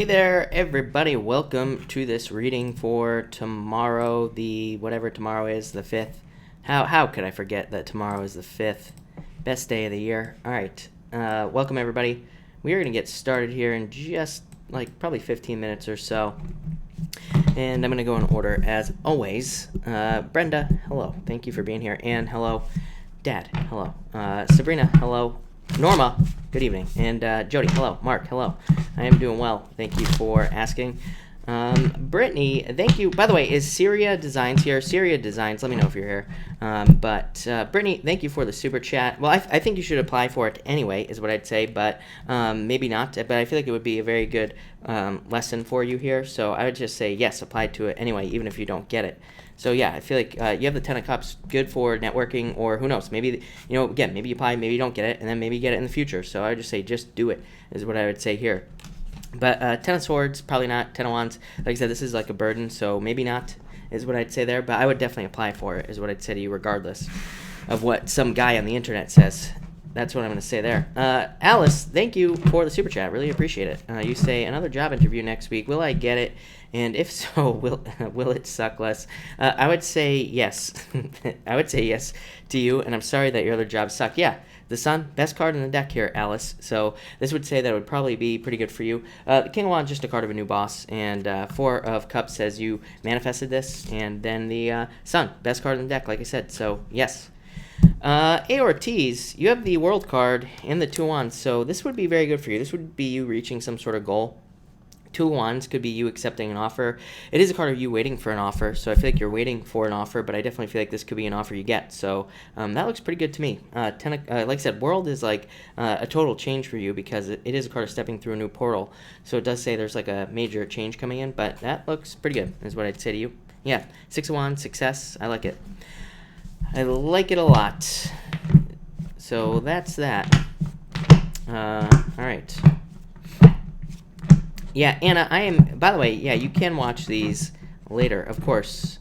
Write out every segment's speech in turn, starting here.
Hey there, everybody. Welcome to this reading for tomorrow, whatever tomorrow is, the 5th. How could I forget that tomorrow is the 5th? Best day of the year. All right. Welcome, everybody. We are going to get started here in just probably 15 minutes or so. And I'm going to go in order as always. Brenda, hello. Thank you for being here. Anne, hello. Dad, hello. Sabrina, hello. Norma, good evening. And Jody, hello. Mark, hello. I am doing well. Thank you for asking. Brittany, thank you. By the way, is Syria Designs here? Syria Designs, let me know if you're here. Brittany, thank you for the super chat. Well, I think you should apply for it anyway, is what I'd say, but maybe not. But I feel like it would be a very good lesson for you here. So I would just say yes, apply to it anyway, even if you don't get it. So yeah, I feel like you have the 10 of Cups, good for networking, or who knows, maybe, again, maybe you apply, maybe you don't get it, and then maybe you get it in the future. So I would just say just do it, is what I would say here. But 10 of Swords, probably not. 10 of Wands, like I said, this is like a burden, so maybe not, is what I'd say there. But I would definitely apply for it, is what I'd say to you, regardless of what some guy on the internet says. That's what I'm going to say there. Alice, thank you for the super chat. Really appreciate it. You say, another job interview next week. Will I get it? And if so, will it suck less? I would say yes. I would say yes to you, and I'm sorry that your other jobs suck. Yeah, the Sun, best card in the deck here, Alice. So this would say that it would probably be pretty good for you. The King of Wands, just a card of a new boss, and 4 of Cups says you manifested this, and then the Sun, best card in the deck, like I said. So yes. A Ortiz, you have the World card and the 2 of Wands, so this would be very good for you. This would be you reaching some sort of goal. 2 of Wands could be you accepting an offer. It is a card of you waiting for an offer, so I feel like you're waiting for an offer, but I definitely feel like this could be an offer you get. So that looks pretty good to me. Like I said, World is like a total change for you because it is a card of stepping through a new portal. So it does say there's like a major change coming in, but that looks pretty good, is what I'd say to you. Yeah, 6 of Wands, success. I like it. I like it a lot. So that's that. All right. Yeah, Anna, by the way, yeah, you can watch these later, of course.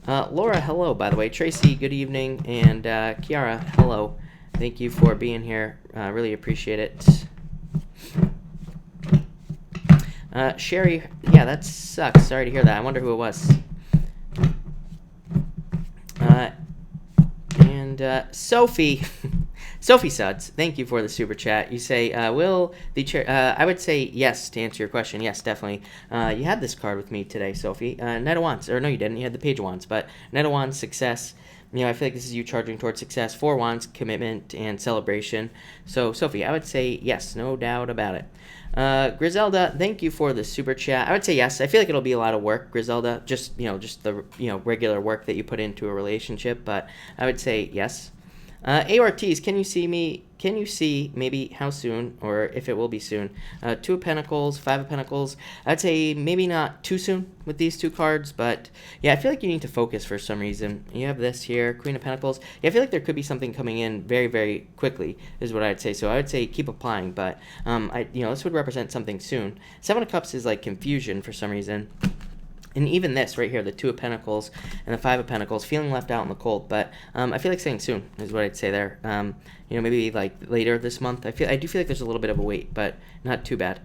Laura, hello, by the way. Tracy, good evening. And Kiara, hello. Thank you for being here. Really appreciate it. Sherry, yeah, that sucks. Sorry to hear that. I wonder who it was. Sophie, Sophie Suds, thank you for the super chat. You say, will the chair, I would say yes to answer your question. Yes, definitely. You had this card with me today, Sophie. Knight of Wands, or no, you didn't. You had the Page of Wands, but Knight of Wands, success. I feel like this is you charging towards success. 4 of Wands, commitment and celebration. So, Sophie, I would say yes, no doubt about it. Griselda, thank you for the super chat. I would say yes. I feel like it'll be a lot of work, Griselda. Just the regular work that you put into a relationship. But I would say yes. Ortiz, can you see maybe how soon, or if it will be soon? 2 of Pentacles, 5 of Pentacles. I'd say maybe not too soon with these 2 cards, but yeah, I feel like you need to focus for some reason. You have this here, Queen of Pentacles. Yeah, I feel like there could be something coming in very, very quickly, is what I'd say. So I would say keep applying, but this would represent something soon. 7 of Cups is like confusion for some reason. And even this right here, the 2 of Pentacles and the 5 of Pentacles, feeling left out in the cold. But I feel like saying soon is what I'd say there. Maybe like later this month. I do feel like there's a little bit of a wait, but not too bad.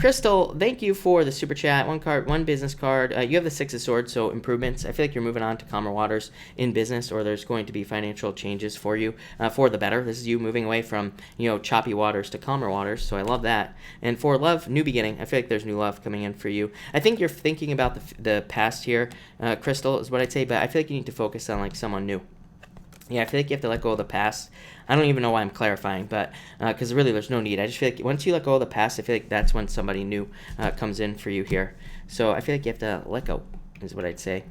Crystal, thank you for the super chat. 1 card, 1 business card. You have the 6 of Swords, so improvements. I feel like you're moving on to calmer waters in business, or there's going to be financial changes for you for the better. This is you moving away from choppy waters to calmer waters, so I love that. And for love, new beginning. I feel like there's new love coming in for you. I think you're thinking about the past here, Crystal, is what I'd say, but I feel like you need to focus on like someone new. Yeah, I feel like you have to let go of the past. I don't even know why I'm clarifying, but because really there's no need. I just feel like once you let go of the past, I feel like that's when somebody new comes in for you here. So I feel like you have to let go, is what I'd say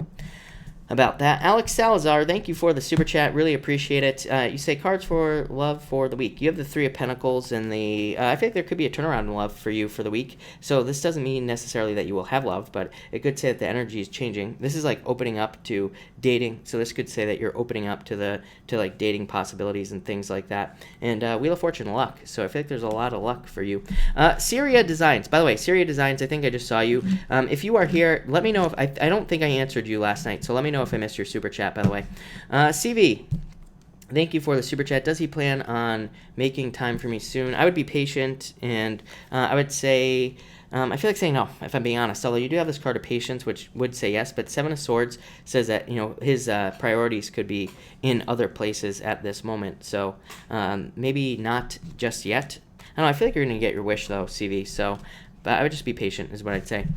about that. Alex Salazar, thank you for the super chat. Really appreciate it. You say cards for love for the week. You have the 3 of Pentacles and the... I think there could be a turnaround in love for you for the week. So this doesn't mean necessarily that you will have love, but it could say that the energy is changing. This is like opening up to dating. So this could say that you're opening up to like dating possibilities and things like that. And Wheel of Fortune, luck. So I feel like there's a lot of luck for you. Syria Designs. By the way, Syria Designs, I think I just saw you. If you are here, let me know if... I don't think I answered you last night, so let me know if I missed your super chat, by the way. CV, thank you for the super chat. Does he plan on making time for me soon? I would be patient, and I would say I feel like saying no, if I'm being honest. Although you do have this card of patience, which would say yes, but Seven of Swords says that his priorities could be in other places at this moment. So maybe not just yet. I don't know. I feel like you're gonna get your wish though, CV. So, but I would just be patient, is what I'd say.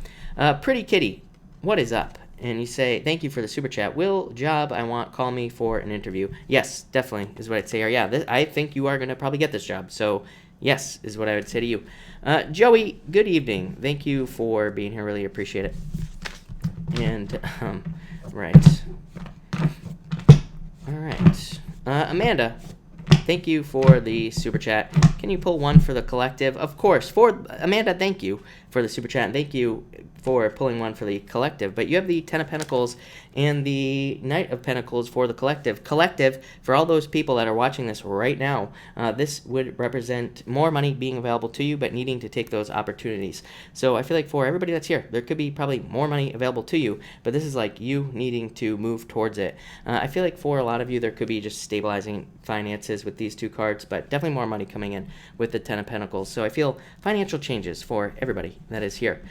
Pretty Kitty, what is up? And you say, thank you for the super chat. Will job I want call me for an interview? Yes, definitely is what I'd say. Or yeah, I think you are gonna probably get this job. So. Yes, is what I would say to you. Joey, good evening. Thank you for being here. Really appreciate it. And, right. All right. Amanda, thank you for the super chat. Can you pull one for the collective? Of course. Amanda, thank you for the super chat. And thank you for pulling one for the collective. But you have the Ten of Pentacles and the Knight of Pentacles for the collective. Collective, for all those people that are watching this right now, this would represent more money being available to you, but needing to take those opportunities. So I feel like for everybody that's here, there could be probably more money available to you, but this is like you needing to move towards it. I feel like for a lot of you, there could be just stabilizing finances with these two cards, but definitely more money coming in with the Ten of Pentacles. So I feel financial changes for everybody that is here.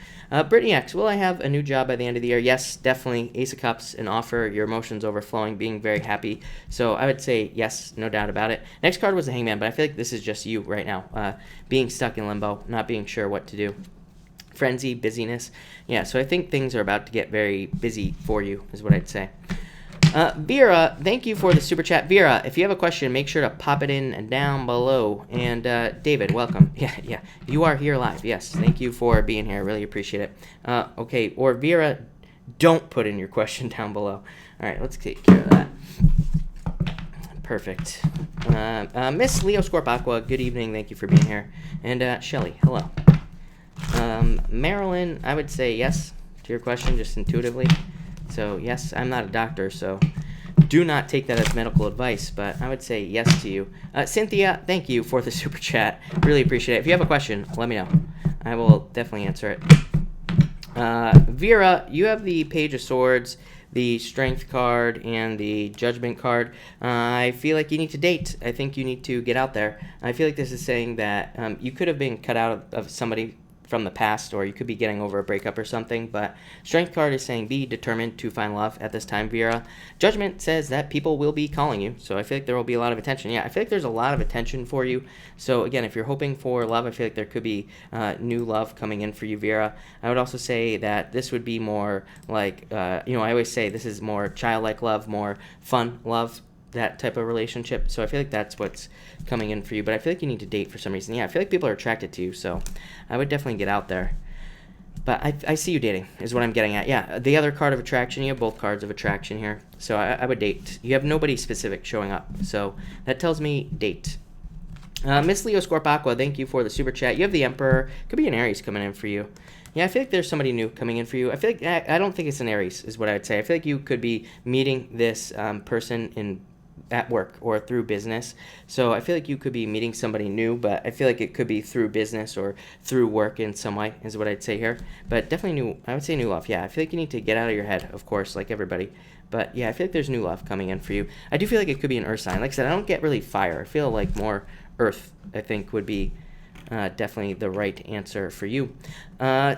Brittany X, will I have a new job by the end of the year? Yes, definitely. Ace of Cups, an offer, your emotions overflowing, being very happy. So I would say yes, no doubt about it. Next card was the Hangman, but I feel like this is just you right now, being stuck in limbo, not being sure what to do. Frenzy, busyness. Yeah, so I think things are about to get very busy for you, is what I'd say. Vera, thank you for the super chat. Vera, if you have a question, make sure to pop it in down below. And David, welcome. Yeah, you are here live. Yes, thank you for being here. I really appreciate it. Okay, or Vera, don't put in your question down below. All right, let's take care of that. Perfect. Miss Leo Scorpio, good evening. Thank you for being here. And Shelly, hello. Marilyn, I would say yes to your question, just intuitively. So yes, I'm not a doctor, so do not take that as medical advice, but I would say yes to you. Cynthia, thank you for the super chat. Really appreciate it. If you have a question, let me know. I will definitely answer it. Vera, you have the Page of Swords, the Strength card, and the Judgment card. I feel like you need to date. I think you need to get out there. I feel like this is saying that you could have been cut out of somebody from the past, or you could be getting over a breakup or something, but Strength card is saying be determined to find love at this time, Vera. Judgment says that people will be calling you, so I feel like there will be a lot of attention. Yeah, I feel like there's a lot of attention for you. So again, if you're hoping for love, I feel like there could be new love coming in for you, Vera. I would also say that this would be more like, I always say this is more childlike love, more fun love, that type of relationship. So I feel like that's what's coming in for you, but I feel like you need to date for some reason. Yeah, I feel like people are attracted to you, so I would definitely get out there. But I see you dating, is what I'm getting at. Yeah, the other card of attraction, you have both cards of attraction here, so I would date. You have nobody specific showing up, so that tells me date. Miss Leo Scorpio, thank you for the super chat. You have the Emperor. Could be an Aries coming in for you. Yeah, I feel like there's somebody new coming in for you. I feel like I don't think it's an Aries, is what I would say. I feel like you could be meeting this person at work or through business. So I feel like you could be meeting somebody new, but I feel like it could be through business or through work in some way, is what I'd say here. But definitely I would say new love. Yeah, I feel like you need to get out of your head, of course, like everybody. But yeah, I feel like there's new love coming in for you. I do feel like it could be an earth sign. Like I said, I don't get really fire. I feel like more earth, I think, would be definitely the right answer for you.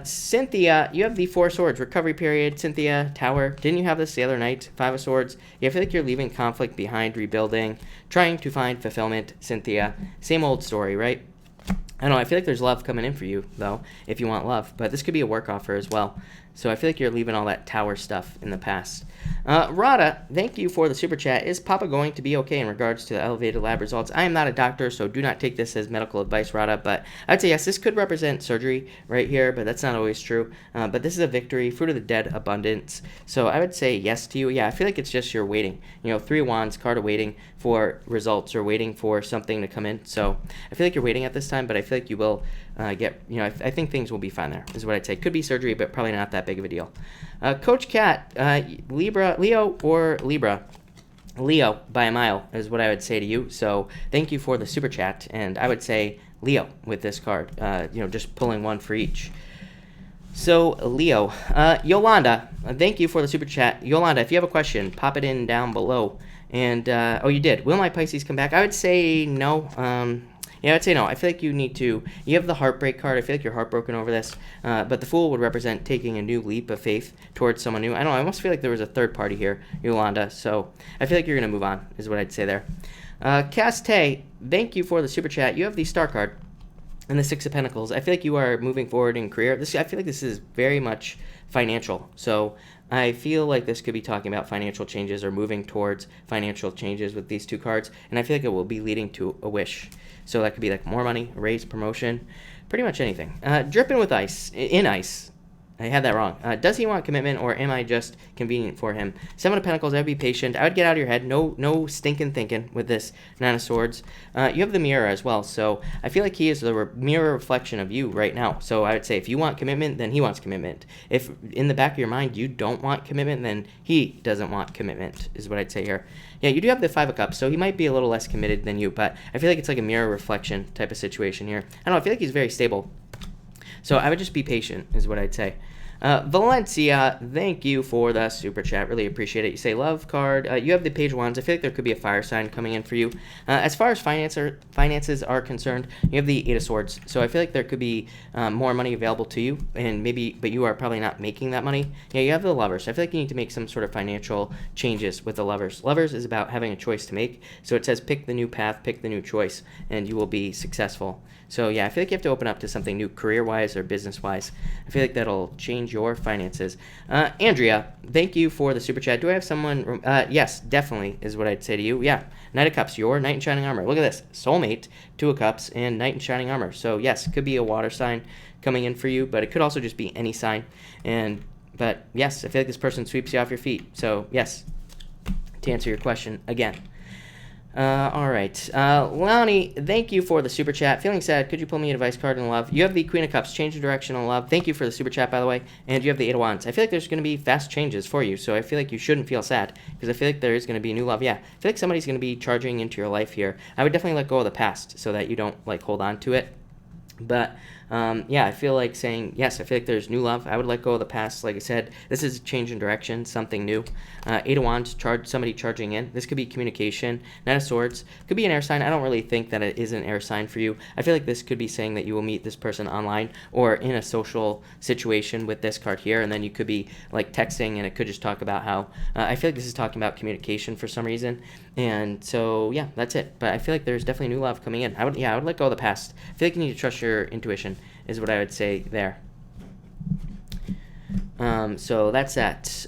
Cynthia, you have the Four of Swords, recovery period. Cynthia, Tower, didn't you have this the other night? Five of Swords. Yeah, I feel like you're leaving conflict behind, rebuilding, trying to find fulfillment. Cynthia, same old story, right? I don't know, I feel like there's love coming in for you, though, if you want love. But this could be a work offer as well. So I feel like you're leaving all that Tower stuff in the past. Rada, thank you for the super chat. Is Papa going to be okay in regards to the elevated lab results? I am not a doctor, so do not take this as medical advice, Rada. But I'd say yes, this could represent surgery right here, but that's not always true. But this is a victory, fruit of the dead, abundance. So I would say yes to you. Yeah, I feel like it's just you're waiting. Three of Wands, card of waiting for results or waiting for something to come in. So I feel like you're waiting at this time, but I feel like you will I think things will be fine there, is what I'd say. Could be surgery, but probably not that big of a deal. Coach Cat, Leo or Libra? Leo by a mile is what I would say to you. So thank you for the super chat, and I would say Leo with this card. Just pulling one for each. So Leo, Yolanda, thank you for the super chat. Yolanda, if you have a question, pop it in down below. And you did. Will my Pisces come back? I would say no. Yeah, I'd say no. I feel like you have the heartbreak card. I feel like you're heartbroken over this. But the Fool would represent taking a new leap of faith towards someone new. I don't know. I almost feel like there was a third party here, Yolanda. So I feel like you're going to move on, is what I'd say there. Caste, thank you for the super chat. You have the Star card and the Six of Pentacles. I feel like you are moving forward in career. I feel like this is very much financial. So I feel like this could be talking about financial changes or moving towards financial changes with these two cards. And I feel like it will be leading to a wish. So that could be like more money, a raise, promotion, pretty much anything. Dripping with ice, in ice. I had that wrong. Does he want commitment, or am I just convenient for him? Seven of Pentacles, I would be patient. I would get out of your head. No stinking thinking with this Nine of Swords. You have the Mirror as well, so I feel like he is the mirror reflection of you right now. So I would say if you want commitment, then he wants commitment. If in the back of your mind you don't want commitment, then he doesn't want commitment, is what I'd say here. Yeah, you do have the Five of Cups, so he might be a little less committed than you, but I feel like it's like a mirror reflection type of situation here. I don't know, I feel like he's very stable. So I would just be patient, is what I'd say. Valencia, thank you for the super chat. Really appreciate it. You say love card. You have the Page of Wands. I feel like there could be a fire sign coming in for you. As far as finances are concerned, you have the Eight of Swords. So I feel like there could be more money available to you, and but you are probably not making that money. Yeah, you have the Lovers. I feel like you need to make some sort of financial changes with the Lovers. Lovers is about having a choice to make. So it says pick the new path, pick the new choice, and you will be successful. So yeah, I feel like you have to open up to something new career-wise or business-wise. I feel like that'll change your finances. Andrea, thank you for the super chat. Do I have someone? Yes, definitely is what I'd say to you. Yeah, Knight of Cups, your Knight in Shining Armor. Look at this. Soulmate, Two of Cups, and Knight in Shining Armor. So yes, could be a water sign coming in for you, but it could also just be any sign. But yes, I feel like this person sweeps you off your feet. So yes, to answer your question again. All right. Lonnie, thank you for the super chat. Feeling sad. Could you pull me a advice card in love? You have the Queen of Cups. Change of direction in love. Thank you for the super chat, by the way. And you have the Eight of Wands. I feel like there's going to be fast changes for you, so I feel like you shouldn't feel sad because I feel like there is going to be new love. Yeah, I feel like somebody's going to be charging into your life here. I would definitely let go of the past so that you don't like hold on to it. But yeah, I feel like saying yes. I feel like there's new love. I would let go of the past. Like I said, this is a change in direction, something new. Eight of Wands, somebody charging in. This could be communication. Knight of Swords could be an air sign. I don't really think that it is an air sign for you. I feel like this could be saying that you will meet this person online or in a social situation with this card here, and then you could be like texting, and it could just talk about how. I feel like this is talking about communication for some reason, and so yeah, that's it. But I feel like there's definitely new love coming in. I would let go of the past. I feel like you need to trust your intuition, is what I would say there. So that's that.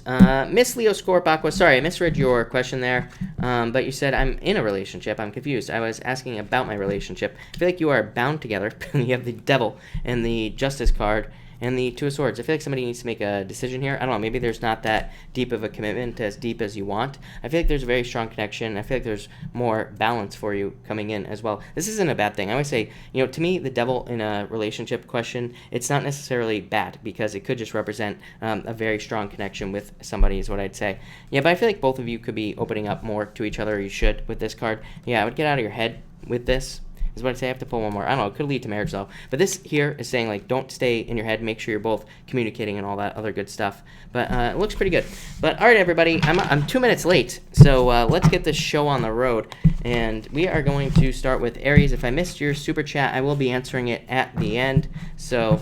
Miss Leo Scorp Aqua, sorry, I misread your question there. But you said I'm in a relationship. I'm confused. I was asking about my relationship. I feel like you are bound together. You have the Devil and the Justice card and the Two of Swords. I feel like somebody needs to make a decision here. I don't know, maybe there's not that deep of a commitment, as deep as you want. I feel like there's a very strong connection. I feel like there's more balance for you coming in as well. This isn't a bad thing. I always say, to me, the Devil in a relationship question, it's not necessarily bad because it could just represent a very strong connection with somebody, is what I'd say. Yeah, but I feel like both of you could be opening up more to each other, or you should with this card. Yeah, I would get out of your head with this. Is what I say. I have to pull one more. I don't know. It could lead to marriage though. But this here is saying like don't stay in your head. Make sure you're both communicating and all that other good stuff. But it looks pretty good. But all right, everybody. I'm 2 minutes late, so let's get this show on the road. And we are going to start with Aries. If I missed your super chat, I will be answering it at the end. So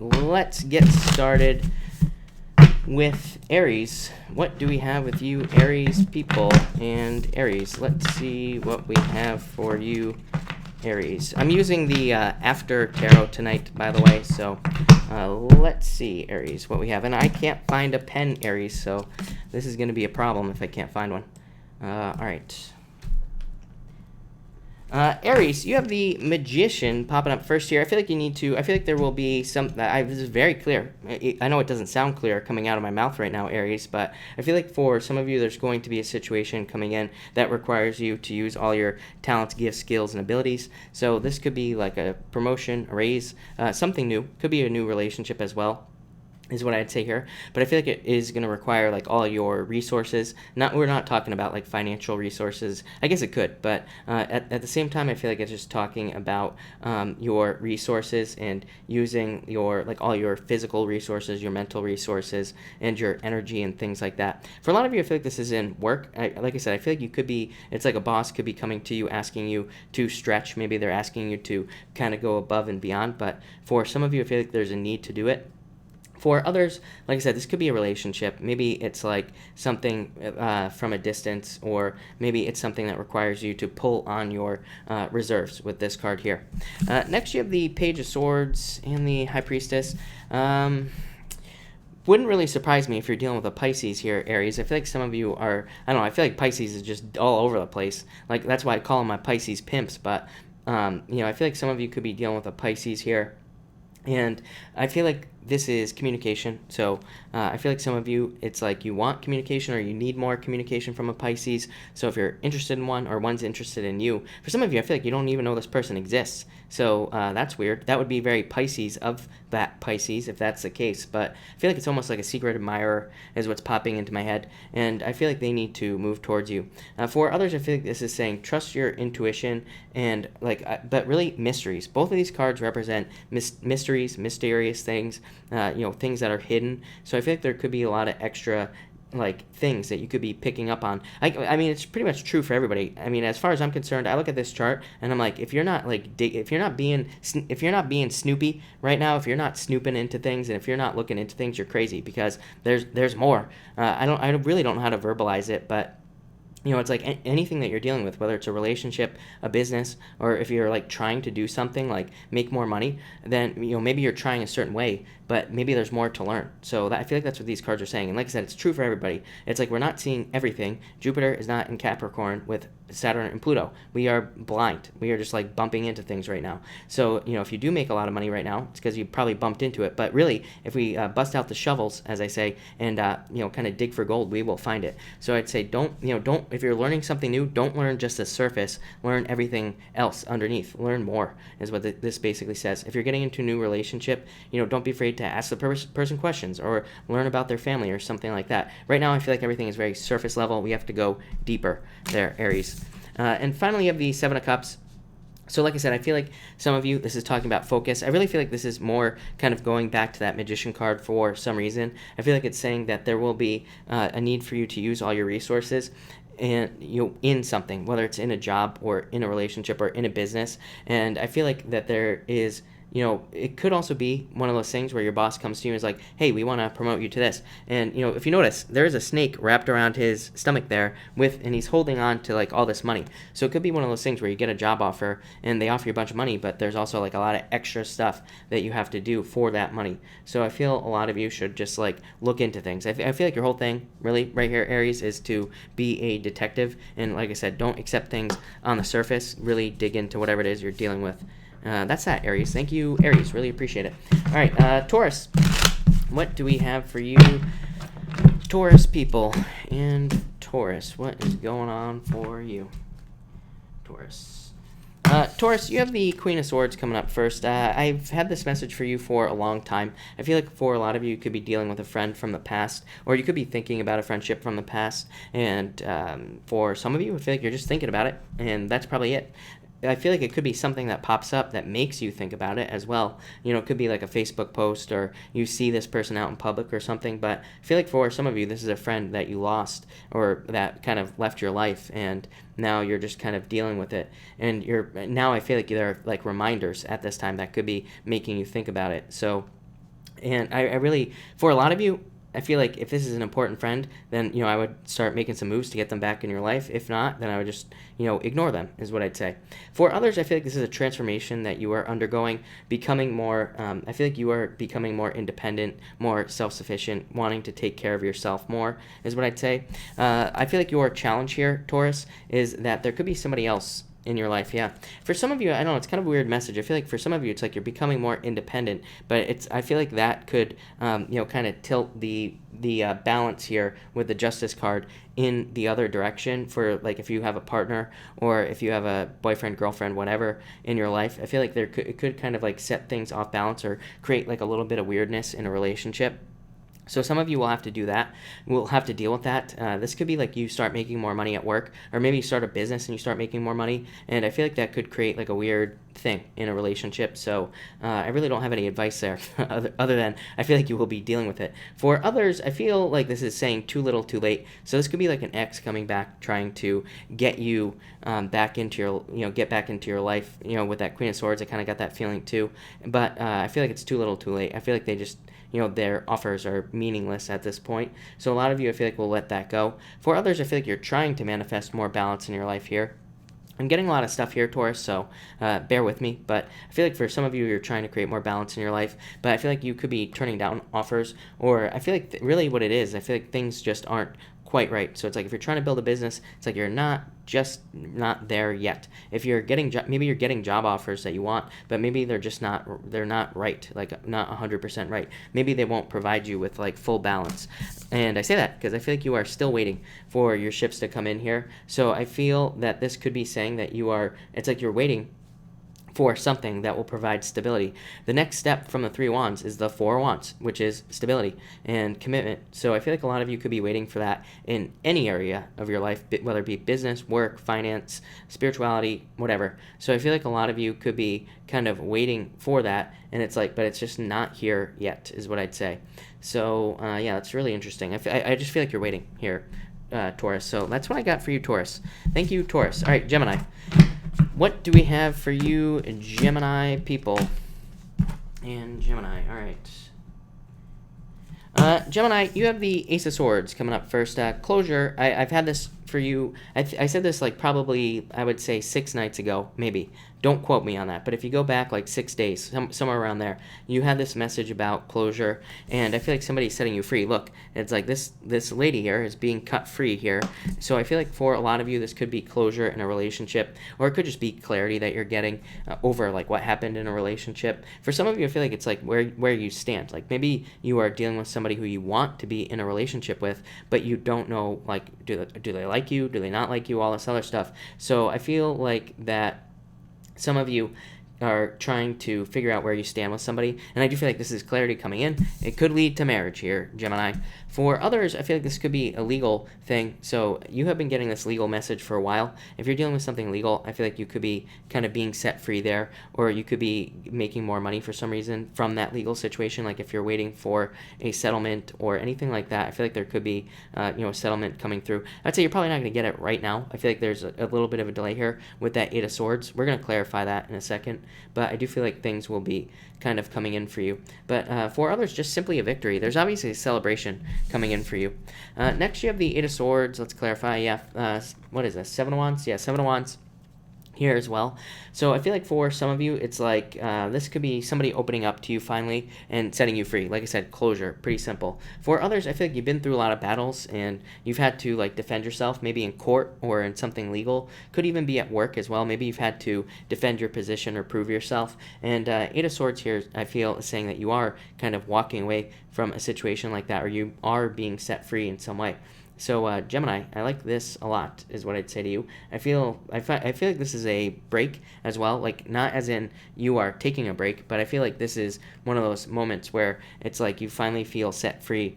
let's get started with Aries. What do we have with you, Aries people and Aries? Let's see what we have for you, Aries. I'm using the After Tarot tonight, by the way, so let's see, Aries, what we have. And I can't find a pen, Aries, so this is going to be a problem if I can't find one. All right. Aries, you have the Magician popping up first here. I feel like you need to, I feel like there will be some, this is very clear. I know it doesn't sound clear coming out of my mouth right now, Aries, but I feel like for some of you, there's going to be a situation coming in that requires you to use all your talents, gifts, skills, and abilities. So this could be like a promotion, a raise, something new. Could be a new relationship as well. is what I'd say here. But I feel like it is going to require like all your resources. We're not talking about like financial resources. I guess it could, but at the same time, I feel like it's just talking about your resources and using your like all your physical resources, your mental resources, and your energy and things like that. For a lot of you, I feel like this is in work. Like I said, I feel like you could be. It's like a boss could be coming to you asking you to stretch. Maybe they're asking you to kind of go above and beyond. But for some of you, I feel like there's a need to do it. For others, like I said, this could be a relationship. Maybe it's like something from a distance, or maybe it's something that requires you to pull on your reserves with this card here. Next, you have the Page of Swords and the High Priestess. Wouldn't really surprise me if you're dealing with a Pisces here, Aries. I feel like some of you are, I don't know, I feel like Pisces is just all over the place. Like, that's why I call them my Pisces pimps. But, I feel like some of you could be dealing with a Pisces here. And I feel like this is communication. So I feel like some of you, it's like you want communication or you need more communication from a Pisces. So if you're interested in one or one's interested in you, for some of you, I feel like you don't even know this person exists. So that's weird. That would be very Pisces of that Pisces if that's the case. But I feel like it's almost like a secret admirer is what's popping into my head. And I feel like they need to move towards you. For others, I feel like this is saying trust your intuition and but really mysteries. Both of these cards represent mysteries, mysterious things, things that are hidden. So I feel like there could be a lot of extra like things that you could be picking up on. I mean, it's pretty much true for everybody. I mean, as far as I'm concerned, I look at this chart and I'm like, if you're not being snoopy right now, if you're not snooping into things, and if you're not looking into things, you're crazy, because there's more. I really don't know how to verbalize it, but it's like anything that you're dealing with, whether it's a relationship, a business, or if you're like trying to do something like make more money, then maybe you're trying a certain way, but maybe there's more to learn. So I feel like that's what these cards are saying. And like I said, it's true for everybody. It's like we're not seeing everything. Jupiter is not in Capricorn with Saturn and Pluto. We are blind. We are just like bumping into things right now. So if you do make a lot of money right now, it's because you probably bumped into it. But really, if we bust out the shovels, as I say, and kind of dig for gold, we will find it. So I'd say don't if you're learning something new, don't learn just the surface. Learn everything else underneath. Learn more is what this basically says. If you're getting into a new relationship, don't be afraid to ask the person questions or learn about their family or something like that. Right now, I feel like everything is very surface level. We have to go deeper there, Aries. And finally, you have the Seven of Cups. So like I said, I feel like some of you, this is talking about focus. I really feel like this is more kind of going back to that Magician card for some reason. I feel like it's saying that there will be a need for you to use all your resources and in something, whether it's in a job or in a relationship or in a business. And I feel like that there is it could also be one of those things where your boss comes to you and is like, hey, we want to promote you to this. And, if you notice, there is a snake wrapped around his stomach there and he's holding on to like all this money. So it could be one of those things where you get a job offer and they offer you a bunch of money, but there's also like a lot of extra stuff that you have to do for that money. So I feel a lot of you should just like look into things. I feel like your whole thing really right here, Aries, is to be a detective. And like I said, don't accept things on the surface. Really dig into whatever it is you're dealing with. That's that, Aries. Thank you, Aries. Really appreciate it. All right, Taurus. What do we have for you, Taurus people? And Taurus, what is going on for you, Taurus? Taurus, you have the Queen of Swords coming up first. I've had this message for you for a long time. I feel like for a lot of you could be dealing with a friend from the past, or you could be thinking about a friendship from the past. And for some of you, I feel like you're just thinking about it, and that's probably it. I feel like it could be something that pops up that makes you think about it as well. It could be like a Facebook post, or you see this person out in public or something. But I feel like for some of you, this is a friend that you lost or that kind of left your life, and now you're just kind of dealing with it. And now I feel like there are like reminders at this time that could be making you think about it. So, and I really, for a lot of you, I feel like if this is an important friend, then, I would start making some moves to get them back in your life. If not, then I would just, ignore them is what I'd say. For others, I feel like this is a transformation that you are undergoing, becoming more, I feel like you are becoming more independent, more self-sufficient, wanting to take care of yourself more is what I'd say. I feel like your challenge here, Taurus, is that there could be somebody else in your life. Yeah, for some of you, I don't know, it's kind of a weird message. I feel like for some of you, it's like you're becoming more independent, but I feel like that could kind of tilt the balance here with the Justice card in the other direction. For like if you have a partner or if you have a boyfriend, girlfriend, whatever in your life, I feel like it could kind of like set things off balance or create like a little bit of weirdness in a relationship. So some of you will have to do that. We'll have to deal with that. This could be like you start making more money at work, or maybe you start a business and you start making more money. And I feel like that could create like a weird thing in a relationship. So I really don't have any advice there other than I feel like you will be dealing with it. For others, I feel like this is saying too little too late. So this could be like an ex coming back trying to get you back into your, get back into your life, with that Queen of Swords. I kind of got that feeling too. But I feel like it's too little too late. I feel like they just, their offers are meaningless at this point. So a lot of you, I feel like, will let that go. For others, I feel like you're trying to manifest more balance in your life here. I'm getting a lot of stuff here, Taurus, so bear with me. But I feel like for some of you, you're trying to create more balance in your life. But I feel like you could be turning down offers, or I feel like really what it is, I feel like things just aren't quite right. So it's like if you're trying to build a business, it's like you're not there yet. If you're getting maybe you're getting job offers that you want, but maybe they're just not right, like not 100% right. Maybe they won't provide you with like full balance. And I say that because I feel like you are still waiting for your ships to come in here. So I feel that this could be saying that it's like you're waiting for something that will provide stability. The next step from the 3 Wands is the 4 Wands, which is stability and commitment. So I feel like a lot of you could be waiting for that in any area of your life, whether it be business, work, finance, spirituality, whatever. So I feel like a lot of you could be kind of waiting for that, and it's like, but it's just not here yet, is what I'd say. So yeah, it's really interesting. I just feel like you're waiting here, Taurus. So that's what I got for you, Taurus. Thank you, Taurus. All right, Gemini. What do we have for you, Gemini people? And Gemini, all right. Gemini, you have the Ace of Swords coming up first. Closure, I've had this for you. I said this like probably, I would say 6 nights ago, maybe. Don't quote me on that. But if you go back like 6 days, somewhere around there, you had this message about closure. And I feel like somebody's setting you free. Look, it's like this lady here is being cut free here. So I feel like for a lot of you, this could be closure in a relationship. Or it could just be clarity that you're getting over like what happened in a relationship. For some of you, I feel like it's like where you stand. Like maybe you are dealing with somebody who you want to be in a relationship with, but you don't know, like, do they like you? Do they not like you? All this other stuff. So I feel like that some of you are trying to figure out where you stand with somebody, and I do feel like this is clarity coming in. It could lead to marriage here, Gemini. For others, I feel like this could be a legal thing, so you have been getting this legal message for a while. If you're dealing with something legal, I feel like you could be kind of being set free there, or you could be making more money for some reason from that legal situation, like if you're waiting for a settlement or anything like that. I feel like there could be a settlement coming through. I'd say you're probably not going to get it right now. I feel like there's a little bit of a delay here with that 8 of Swords. We're going to clarify that in a second. But I do feel like things will be kind of coming in for you. But for others, just simply a victory. There's obviously a celebration coming in for you. Next, you have the 8 of Swords. Let's clarify. Yeah, what is this? 7 of Wands? Yeah, 7 of Wands here as well. So I feel like for some of you, it's like this could be somebody opening up to you finally and setting you free. Like I said, closure, pretty simple. For others, I feel like you've been through a lot of battles and you've had to like defend yourself, maybe in court or in something legal. Could even be at work as well. Maybe you've had to defend your position or prove yourself. And 8 of Swords here, I feel, is saying that you are kind of walking away from a situation like that, or you are being set free in some way. So Gemini, I like this a lot, is what I'd say to you. I feel like this is a break as well, like not as in you are taking a break, but I feel like this is one of those moments where it's like you finally feel set free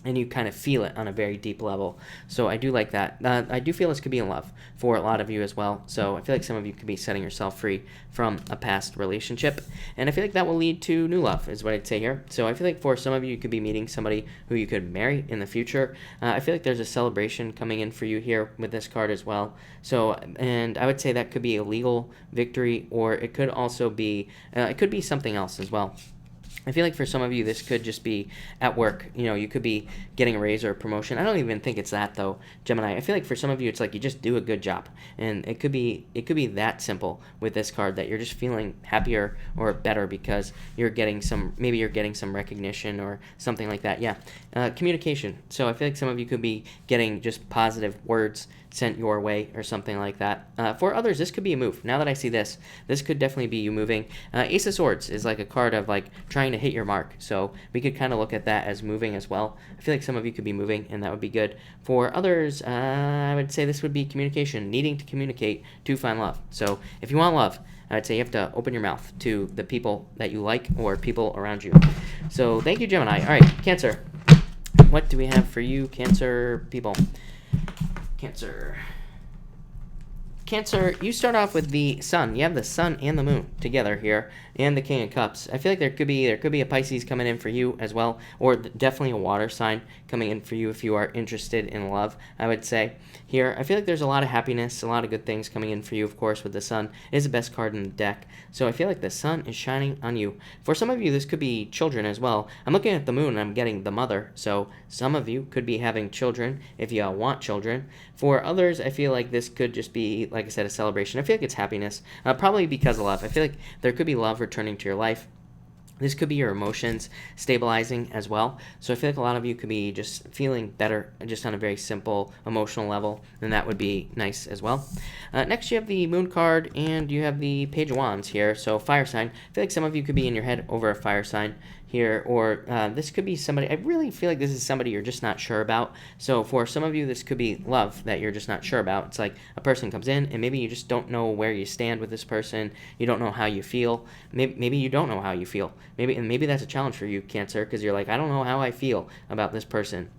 and you kind of feel it on a very deep level. So I do like that. I do feel this could be in love for a lot of you as well. So I feel like some of you could be setting yourself free from a past relationship. And I feel like that will lead to new love, is what I'd say here. So I feel like for some of you, you could be meeting somebody who you could marry in the future. I feel like there's a celebration coming in for you here with this card as well. So, and I would say that could be a legal victory, or it could also be, it could be something else as well. I feel like for some of you, this could just be at work. You could be getting a raise or a promotion. I don't even think it's that, though, Gemini. I feel like for some of you, it's like you just do a good job. And it could be that simple with this card, that you're just feeling happier or better because you're getting maybe you're getting some recognition or something like that. Yeah. Communication. So I feel like some of you could be getting just positive words sent your way or something like that. For others, this could be a move. Now that I see this could definitely be you moving. Ace of Swords is like a card of like trying to hit your mark. So we could kind of look at that as moving as well. I feel like some of you could be moving, and that would be good. For others, I would say this would be communication, needing to communicate to find love. So if you want love, I would say you have to open your mouth to the people that you like or people around you. So thank you, Gemini. All right, Cancer. what do we have for you, Cancer people? Cancer, you start off with the sun. You have the sun and the moon together here, and the King of Cups. I feel like there could be a Pisces coming in for you as well, or definitely a water sign coming in for you if you are interested in love, I would say. Here, I feel like there's a lot of happiness, a lot of good things coming in for you, of course, with the sun. It is the best card in the deck, so I feel like the sun is shining on you. For some of you, this could be children as well. I'm looking at the moon, and I'm getting the mother, so some of you could be having children if you want children. For others, I feel like this could just be, like I said, a celebration. I feel like it's happiness, probably because of love. I feel like there could be love returning to your life. This could be your emotions stabilizing as well. So I feel like a lot of you could be just feeling better just on a very simple emotional level, and that would be nice as well. Next, you have the Moon card, and you have the Page of Wands here. So fire sign. I feel like some of you could be in your head over a fire sign here, or this could be somebody. I really feel like this is somebody you're just not sure about. So for some of you, this could be love that you're just not sure about. It's like a person comes in, and maybe you just don't know where you stand with this person. You don't know how you feel. Maybe you don't know how you feel. Maybe that's a challenge for you, Cancer, because you're like, I don't know how I feel about this person.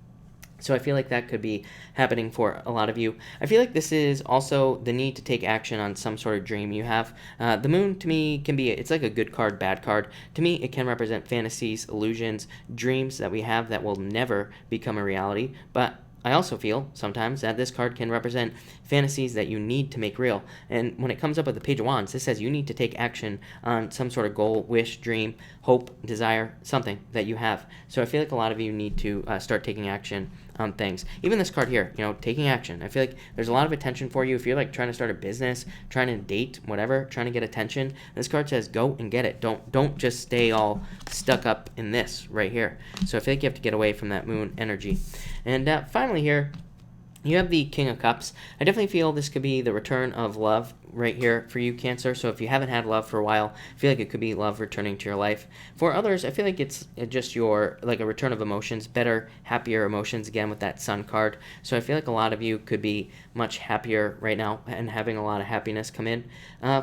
So I feel like that could be happening for a lot of you. I feel like this is also the need to take action on some sort of dream you have. The moon, to me, it's like a good card, bad card. To me, it can represent fantasies, illusions, dreams that we have that will never become a reality. But I also feel sometimes that this card can represent fantasies that you need to make real. And when it comes up with the Page of Wands, this says you need to take action on some sort of goal, wish, dream, hope, desire, something that you have. So I feel like a lot of you need to start taking action on things. Even this card here, taking action. I feel like there's a lot of attention for you. If you're like trying to start a business, trying to date, whatever, trying to get attention, this card says go and get it. Don't just stay all stuck up in this right here. So I feel like you have to get away from that moon energy. And finally here, you have the King of Cups. I definitely feel this could be the return of love right here for you, Cancer. So if you haven't had love for a while, I feel like it could be love returning to your life. For others, I feel like it's just like a return of emotions, better, happier emotions, again, with that Sun card. So I feel like a lot of you could be much happier right now and having a lot of happiness come in.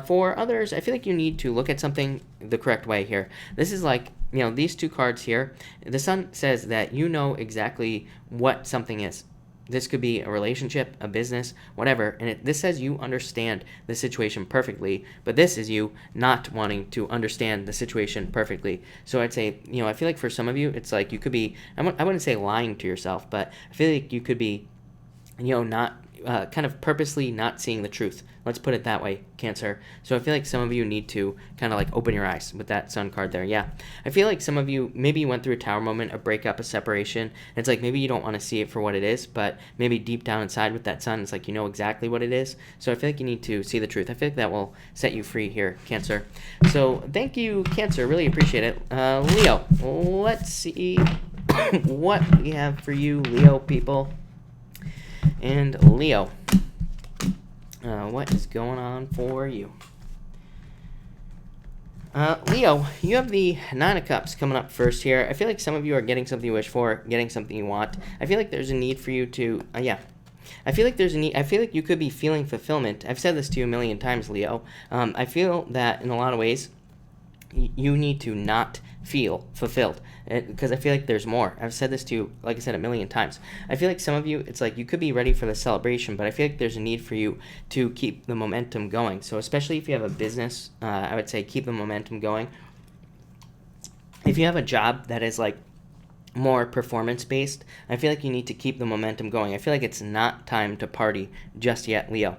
For others, I feel like you need to look at something the correct way here. This is like, these two cards here. The Sun says that you know exactly what something is. This could be a relationship, a business, whatever, and this says you understand the situation perfectly, but this is you not wanting to understand the situation perfectly. So I'd say, I feel like for some of you, it's like you could be, I wouldn't say lying to yourself, but I feel like you could be, not kind of purposely not seeing the truth. Let's put it that way, Cancer. So I feel like some of you need to kind of like open your eyes with that Sun card there. Yeah. I feel like some of you, maybe you went through a Tower moment, a breakup, a separation. It's like maybe you don't want to see it for what it is, but maybe deep down inside with that Sun, it's like you know exactly what it is. So I feel like you need to see the truth. I feel like that will set you free here, Cancer. So thank you, Cancer. Really appreciate it. Leo, let's see what we have for you, Leo people. And Leo, what is going on for you? Leo, you have the Nine of Cups coming up first here. I feel like some of you are getting something you wish for, getting something you want. I feel like there's a need for you to, I feel like there's a need. I feel like you could be feeling fulfillment. I've said this to you a million times, Leo. I feel that in a lot of ways, you need to not feel fulfilled, because I feel like there's more. I've said this to you, like I said, a million times. I feel like some of you, it's like you could be ready for the celebration, but I feel like there's a need for you to keep the momentum going. So especially if you have a business, I would say keep the momentum going. If you have a job that is like more performance-based, I feel like you need to keep the momentum going. I feel like it's not time to party just yet, Leo.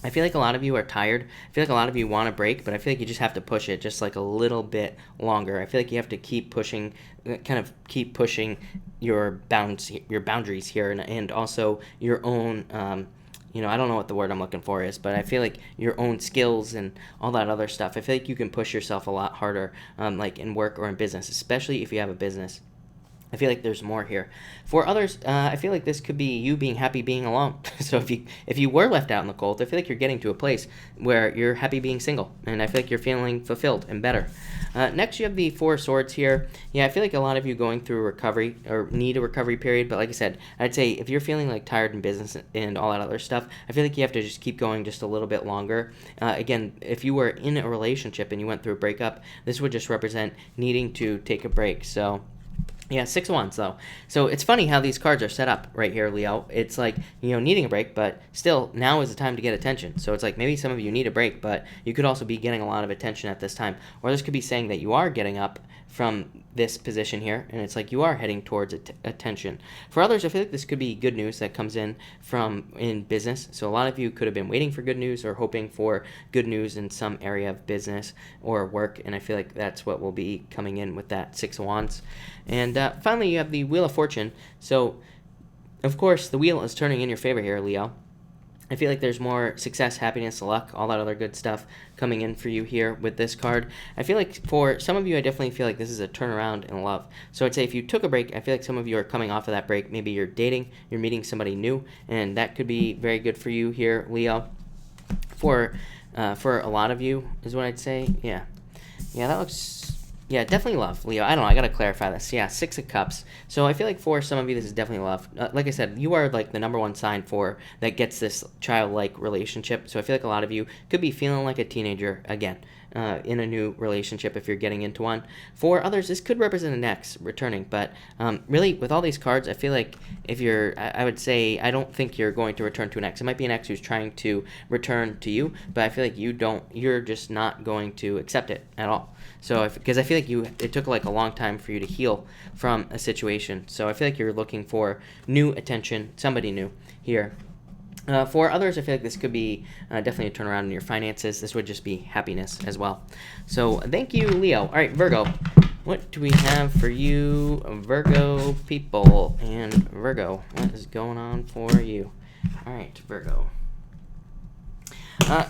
I feel like a lot of you are tired. I feel like a lot of you want a break, but I feel like you just have to push it just like a little bit longer. I feel like you have to keep pushing, your boundaries here, and also your own, I don't know what the word I'm looking for is, but I feel like your own skills and all that other stuff. I feel like you can push yourself a lot harder, like in work or in business, especially if you have a business. I feel like there's more here. For others, I feel like this could be you being happy being alone. So if you were left out in the cold, I feel like you're getting to a place where you're happy being single, and I feel like you're feeling fulfilled and better. Next, you have the Four of Swords here. Yeah, I feel like a lot of you going through recovery or need a recovery period, but like I said, I'd say if you're feeling like tired in business and all that other stuff, I feel like you have to just keep going just a little bit longer. Again, if you were in a relationship and you went through a breakup, this would just represent needing to take a break. So Yeah, 6 of Wands though. So it's funny how these cards are set up right here, Leo. It's like, needing a break, but still now is the time to get attention. So it's like maybe some of you need a break, but you could also be getting a lot of attention at this time. Or this could be saying that you are getting up from this position here, and it's like you are heading towards attention. For others, I feel like this could be good news that comes in business. So a lot of you could have been waiting for good news or hoping for good news in some area of business or work, and I feel like that's what will be coming in with that 6 of Wands. And finally, you have the Wheel of Fortune. So, of course, the wheel is turning in your favor here, Leo. I feel like there's more success, happiness, luck, all that other good stuff coming in for you here with this card. I feel like for some of you, I definitely feel like this is a turnaround in love. So I'd say if you took a break, I feel like some of you are coming off of that break. Maybe you're dating, you're meeting somebody new, and that could be very good for you here, Leo. For a lot of you is what I'd say. Yeah, that looks... Yeah, definitely love, Leo. I don't know. I got to clarify this. Yeah, 6 of Cups. So I feel like for some of you, this is definitely love. Like I said, you are like the #1 sign for that gets this childlike relationship. So I feel like a lot of you could be feeling like a teenager again in a new relationship if you're getting into one. For others, this could represent an ex returning. But really, with all these cards, I feel like if you're, I would say, I don't think you're going to return to an ex. It might be an ex who's trying to return to you, but I feel like you're just not going to accept it at all. So, because I feel like it took like a long time for you to heal from a situation. So I feel like you're looking for new attention, somebody new here. For others, I feel like this could be definitely a turnaround in your finances. This would just be happiness as well. So thank you, Leo. All right, Virgo. What do we have for you, Virgo people? And Virgo, what is going on for you? All right, Virgo.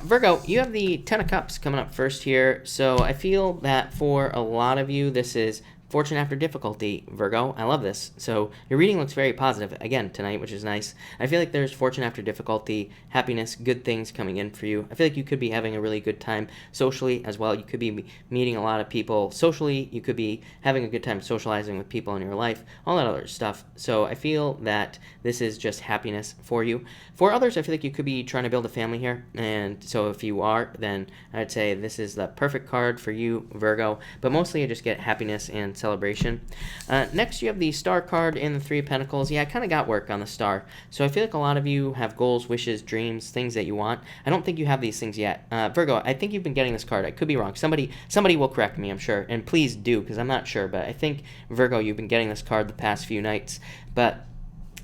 Virgo, you have the 10 of Cups coming up first here. So I feel that for a lot of you, this is fortune after difficulty, Virgo. I love this. So your reading looks very positive again tonight, which is nice. I feel like there's fortune after difficulty, happiness, good things coming in for you. I feel like you could be having a really good time socially as well. You could be meeting a lot of people socially. You could be having a good time socializing with people in your life, all that other stuff. So I feel that this is just happiness for you. For others, I feel like you could be trying to build a family here. And so if you are, then I'd say this is the perfect card for you, Virgo. But mostly I just get happiness and celebration. Next, you have the Star card and the 3 of Pentacles. Yeah, I kind of got work on the Star. So I feel like a lot of you have goals, wishes, dreams, things that you want. I don't think you have these things yet. Virgo, I think you've been getting this card. I could be wrong. Somebody will correct me, I'm sure. And please do, because I'm not sure. But I think, Virgo, you've been getting this card the past few nights. But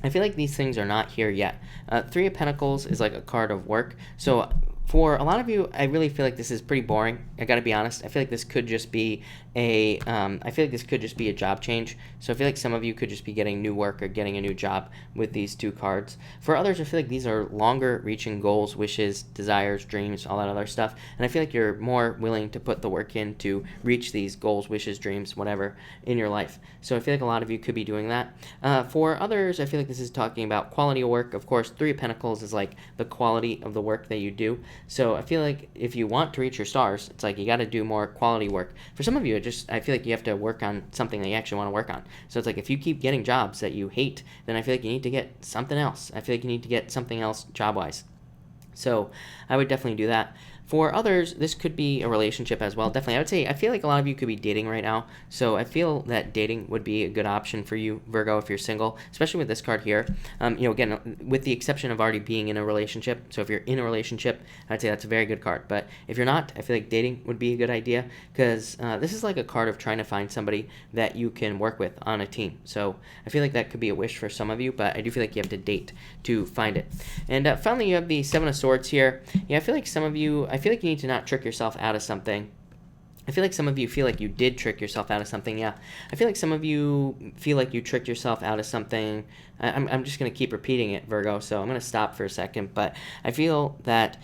I feel like these things are not here yet. 3 of Pentacles is like a card of work. So for a lot of you, I really feel like this is pretty boring. I gotta be honest. I feel like this could just be a job change. So I feel like some of you could just be getting new work or getting a new job with these 2 cards. For others, I feel like these are longer reaching goals, wishes, desires, dreams, all that other stuff. And I feel like you're more willing to put the work in to reach these goals, wishes, dreams, whatever in your life. So I feel like a lot of you could be doing that. For others, I feel like this is talking about quality of work. Of course, 3 of Pentacles is like the quality of the work that you do. So I feel like if you want to reach your stars, it's like you got to do more quality work. For some of you, I feel like you have to work on something that you actually want to work on. So it's like if you keep getting jobs that you hate, then I feel like you need to get something else. I feel like you need to get something else job-wise. So I would definitely do that. For others, this could be a relationship as well. Definitely, I would say I feel like a lot of you could be dating right now. So I feel that dating would be a good option for you, Virgo, if you're single, especially with this card here. Again, with the exception of already being in a relationship. So if you're in a relationship, I'd say that's a very good card. But if you're not, I feel like dating would be a good idea because this is like a card of trying to find somebody that you can work with on a team. So I feel like that could be a wish for some of you, but I do feel like you have to date to find it. And finally, you have the 7 of Swords here. Yeah, I feel like some of you, I feel like you need to not trick yourself out of something. I feel like some of you feel like you did trick yourself out of something. Yeah, I feel like some of you feel like you tricked yourself out of something. I'm just going to keep repeating it, Virgo, so I'm going to stop for a second. But I feel that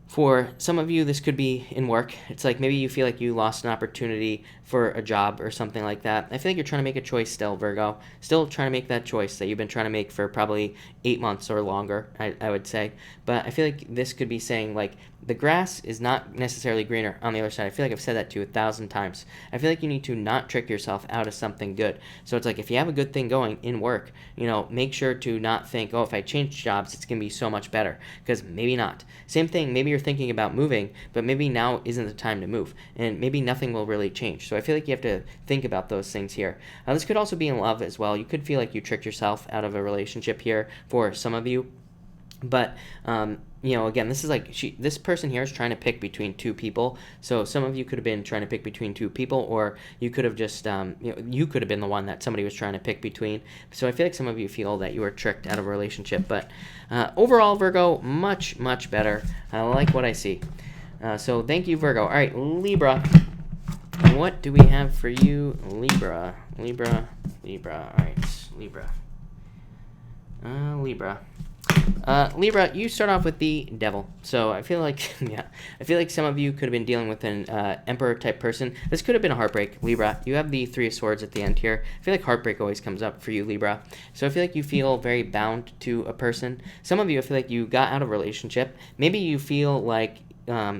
for some of you, this could be in work. It's like maybe you feel like you lost an opportunity for a job or something like that. I feel like you're trying to make a choice still, Virgo. Still trying to make that choice that you've been trying to make for probably 8 months or longer, I would say. But I feel like this could be saying, like, the grass is not necessarily greener on the other side. I feel like I've said that to you 1,000 times. I feel like you need to not trick yourself out of something good. So it's like if you have a good thing going in work, make sure to not think, oh, if I change jobs, it's going to be so much better. Because maybe not. Same thing, maybe you're thinking about moving, but maybe now isn't the time to move, and maybe nothing will really change. So I feel like you have to think about those things here. This could also be in love as well. You could feel like you tricked yourself out of a relationship here for some of you. But again, this is like this person here is trying to pick between two people. So some of you could have been trying to pick between two people, or you could have just you could have been the one that somebody was trying to pick between. So I feel like some of you feel that you were tricked out of a relationship. But overall, Virgo, much better. I like what I see. So thank you, Virgo. All right, Libra. What do we have for you, Libra? Libra. All right, Libra. Libra, you start off with the Devil. So I feel like, I feel like some of you could have been dealing with an Emperor type person. This could have been a heartbreak, Libra. You have the Three of Swords at the end here. I feel like heartbreak always comes up for you, Libra. So I feel like you feel very bound to a person. Some of you, I feel like you got out of a relationship. Maybe you feel like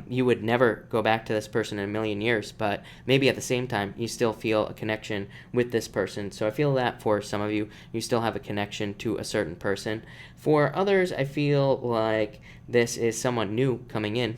you would never go back to this person in a million years, but maybe at the same time you still feel a connection with this person. So I feel that for some of you, you still have a connection to a certain person. For others, I feel like this is someone new coming in,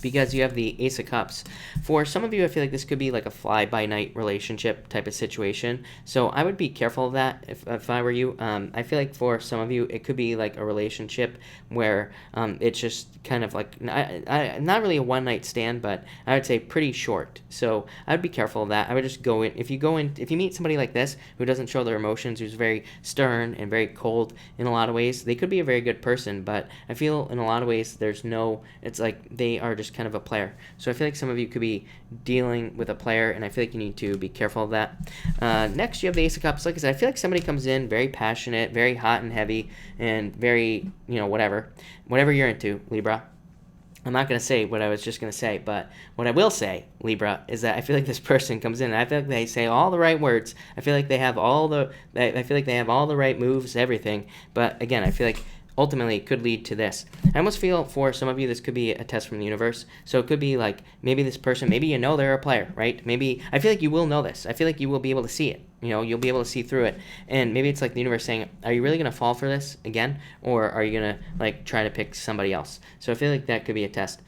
because you have the Ace of Cups. For some of you, I feel like this could be like a fly-by-night relationship type of situation. So I would be careful of that if I were you. I feel like for some of you, it could be like a relationship where it's just kind of like, not really a one-night stand, but I would say pretty short. So I would be careful of that. I would just go in. If you meet somebody like this who doesn't show their emotions, who's very stern and very cold in a lot of ways, they could be a very good person, but I feel in a lot of ways it's like they are just kind of a player. So I feel like some of you could be dealing with a player, and I feel like you need to be careful of that. Next, you have the Ace of Cups. Like I said, I feel like somebody comes in very passionate, very hot and heavy, and very, whatever you're into, Libra. I'm not going to say what I was just going to say, but what I will say, Libra, is that I feel like this person comes in and I feel like they say all the right words. I feel like they have all the right moves, everything. But again, I feel like ultimately it could lead to this. I almost feel for some of you this could be a test from the universe. So it could be like maybe this person, maybe they're a player, right? Maybe I feel like you will know this. I feel like you will be able to see it. You'll be able to see through it. And maybe it's like the universe saying, are you really going to fall for this again? Or are you going to like try to pick somebody else? So I feel like that could be a test.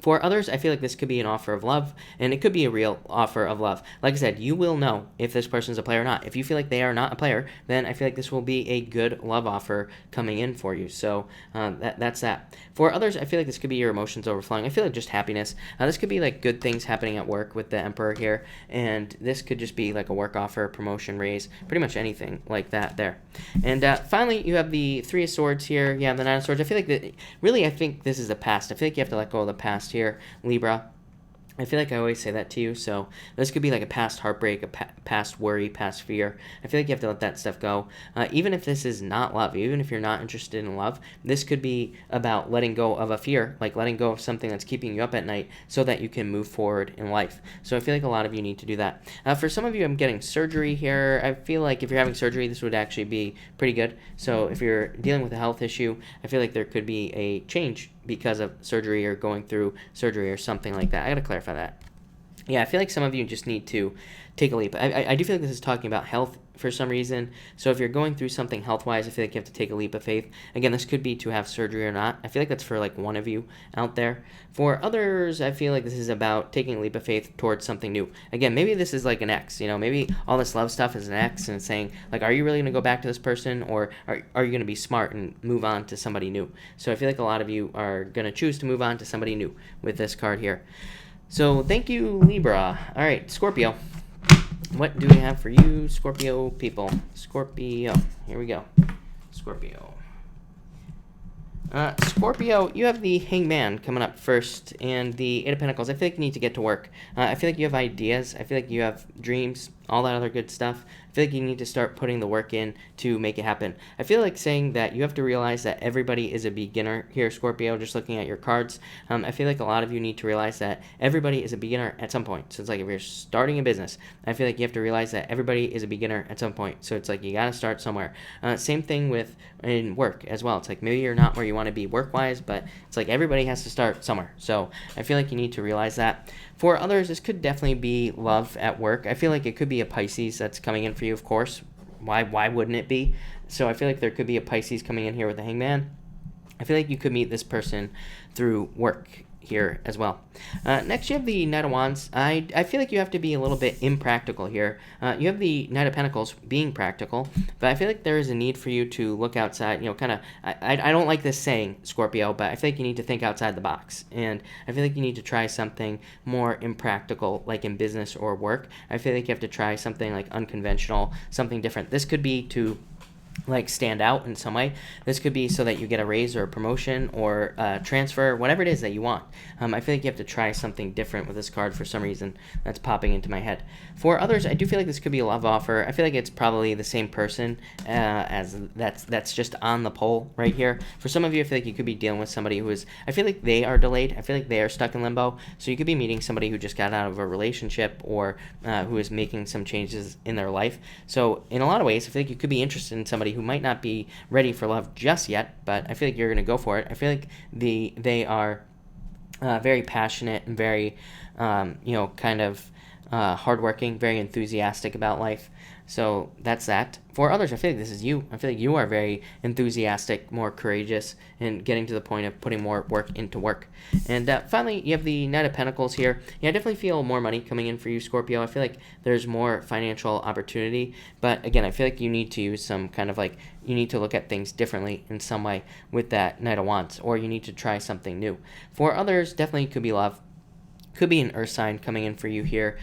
For others, I feel like this could be an offer of love, and it could be a real offer of love. Like I said, you will know if this person's a player or not. If you feel like they are not a player, then I feel like this will be a good love offer coming in for you. So that's that. For others, I feel like this could be your emotions overflowing. I feel like just happiness. This could be like good things happening at work with the Emperor here, and this could just be like a work offer, promotion, raise, pretty much anything like that there. And finally, you have the Three of Swords here. Yeah, the Nine of Swords. I feel like I think this is the past. I feel like you have to let go of the past here, Libra. I feel like I always say that to you. So this could be like a past heartbreak, a past worry, past fear. I feel like you have to let that stuff go. Even if this is not love, even if you're not interested in love, this could be about letting go of a fear, like letting go of something that's keeping you up at night so that you can move forward in life. So I feel like a lot of you need to do that. For some of you, I'm getting surgery here. I feel like if you're having surgery, this would actually be pretty good. So if you're dealing with a health issue, I feel like there could be a change because of surgery or going through surgery or something like that. I got to clarify that. Yeah, I feel like some of you just need to take a leap. I do feel like this is talking about health for some reason. So if you're going through something health-wise, I feel like you have to take a leap of faith. Again, this could be to have surgery or not. I feel like that's for like one of you out there. For others, I feel like this is about taking a leap of faith towards something new. Again, maybe this is like an ex. Maybe all this love stuff is an ex and saying like, are you really going to go back to this person, or are you going to be smart and move on to somebody new? So I feel like a lot of you are going to choose to move on to somebody new with this card here. So thank you, Libra. All right, Scorpio. What do we have for you, Scorpio people? Scorpio. Here we go. Scorpio. Scorpio, you have the Hangman coming up first, and the Eight of Pentacles. I feel like you need to get to work. I feel like you have ideas. I feel like you have dreams, all that other good stuff. I feel like you need to start putting the work in to make it happen. I feel like saying that you have to realize that everybody is a beginner here, Scorpio, just looking at your cards. I feel like a lot of you need to realize that everybody is a beginner at some point. So it's like if you're starting a business, I feel like you have to realize that everybody is a beginner at some point. So it's like you got to start somewhere. Same thing in work as well. It's like maybe you're not where you want to be work-wise, but it's like everybody has to start somewhere. So I feel like you need to realize that. For others, this could definitely be love at work. I feel like it could be a Pisces that's coming in for you, of course. Why wouldn't it be? So I feel like there could be a Pisces coming in here with the Hangman. I feel like you could meet this person through work here as well. Next, you have the Knight of Wands. I feel like you have to be a little bit impractical here. You have the Knight of Pentacles being practical, but I feel like there is a need for you to look outside, kind of, I don't like this saying, Scorpio, but I feel like you need to think outside the box, and I feel like you need to try something more impractical, like in business or work. I feel like you have to try something like unconventional, something different. This could be to like stand out in some way. This could be so that you get a raise or a promotion or transfer, whatever it is that you want. I feel like you have to try something different with this card for some reason. That's popping into my head. For others, I do feel like this could be a love offer. I feel like it's probably the same person as that's just on the pole right here. For some of you, I feel like you could be dealing with somebody who is, I feel like they are delayed. I feel like they are stuck in limbo. So you could be meeting somebody who just got out of a relationship or who is making some changes in their life. So in a lot of ways, I feel like you could be interested in somebody who might not be ready for love just yet, but I feel like you're going to go for it. I feel like they are very passionate and very, kind of hardworking, very enthusiastic about life. So that's that. For others, I feel like this is you. I feel like you are very enthusiastic, more courageous, and getting to the point of putting more work into work. And finally, you have the Knight of Pentacles here. Yeah, I definitely feel more money coming in for you, Scorpio. I feel like there's more financial opportunity. But again, I feel like you need to use some kind of like, you need to look at things differently in some way with that Knight of Wands, or you need to try something new. For others, definitely could be love. Could be an earth sign coming in for you here.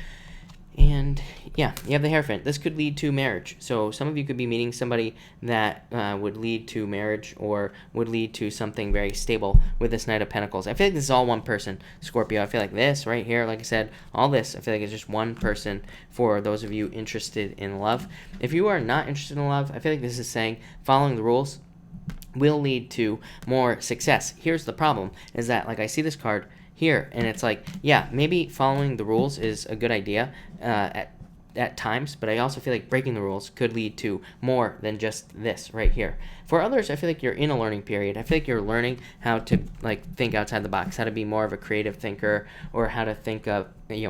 And yeah, you have the Hierophant. This could lead to marriage. So some of you could be meeting somebody that would lead to marriage or would lead to something very stable with this Knight of Pentacles. I feel like this is all one person, Scorpio. I feel like this right here, like I said, all this, I feel like it's just one person for those of you interested in love. If you are not interested in love, I feel like this is saying following the rules will lead to more success. Here's the problem, is that like I see this card here, and it's like, yeah, maybe following the rules is a good idea at times, but I also feel like breaking the rules could lead to more than just this right here. For others, I feel like you're in a learning period. I feel like you're learning how to like think outside the box, how to be more of a creative thinker, or how to think of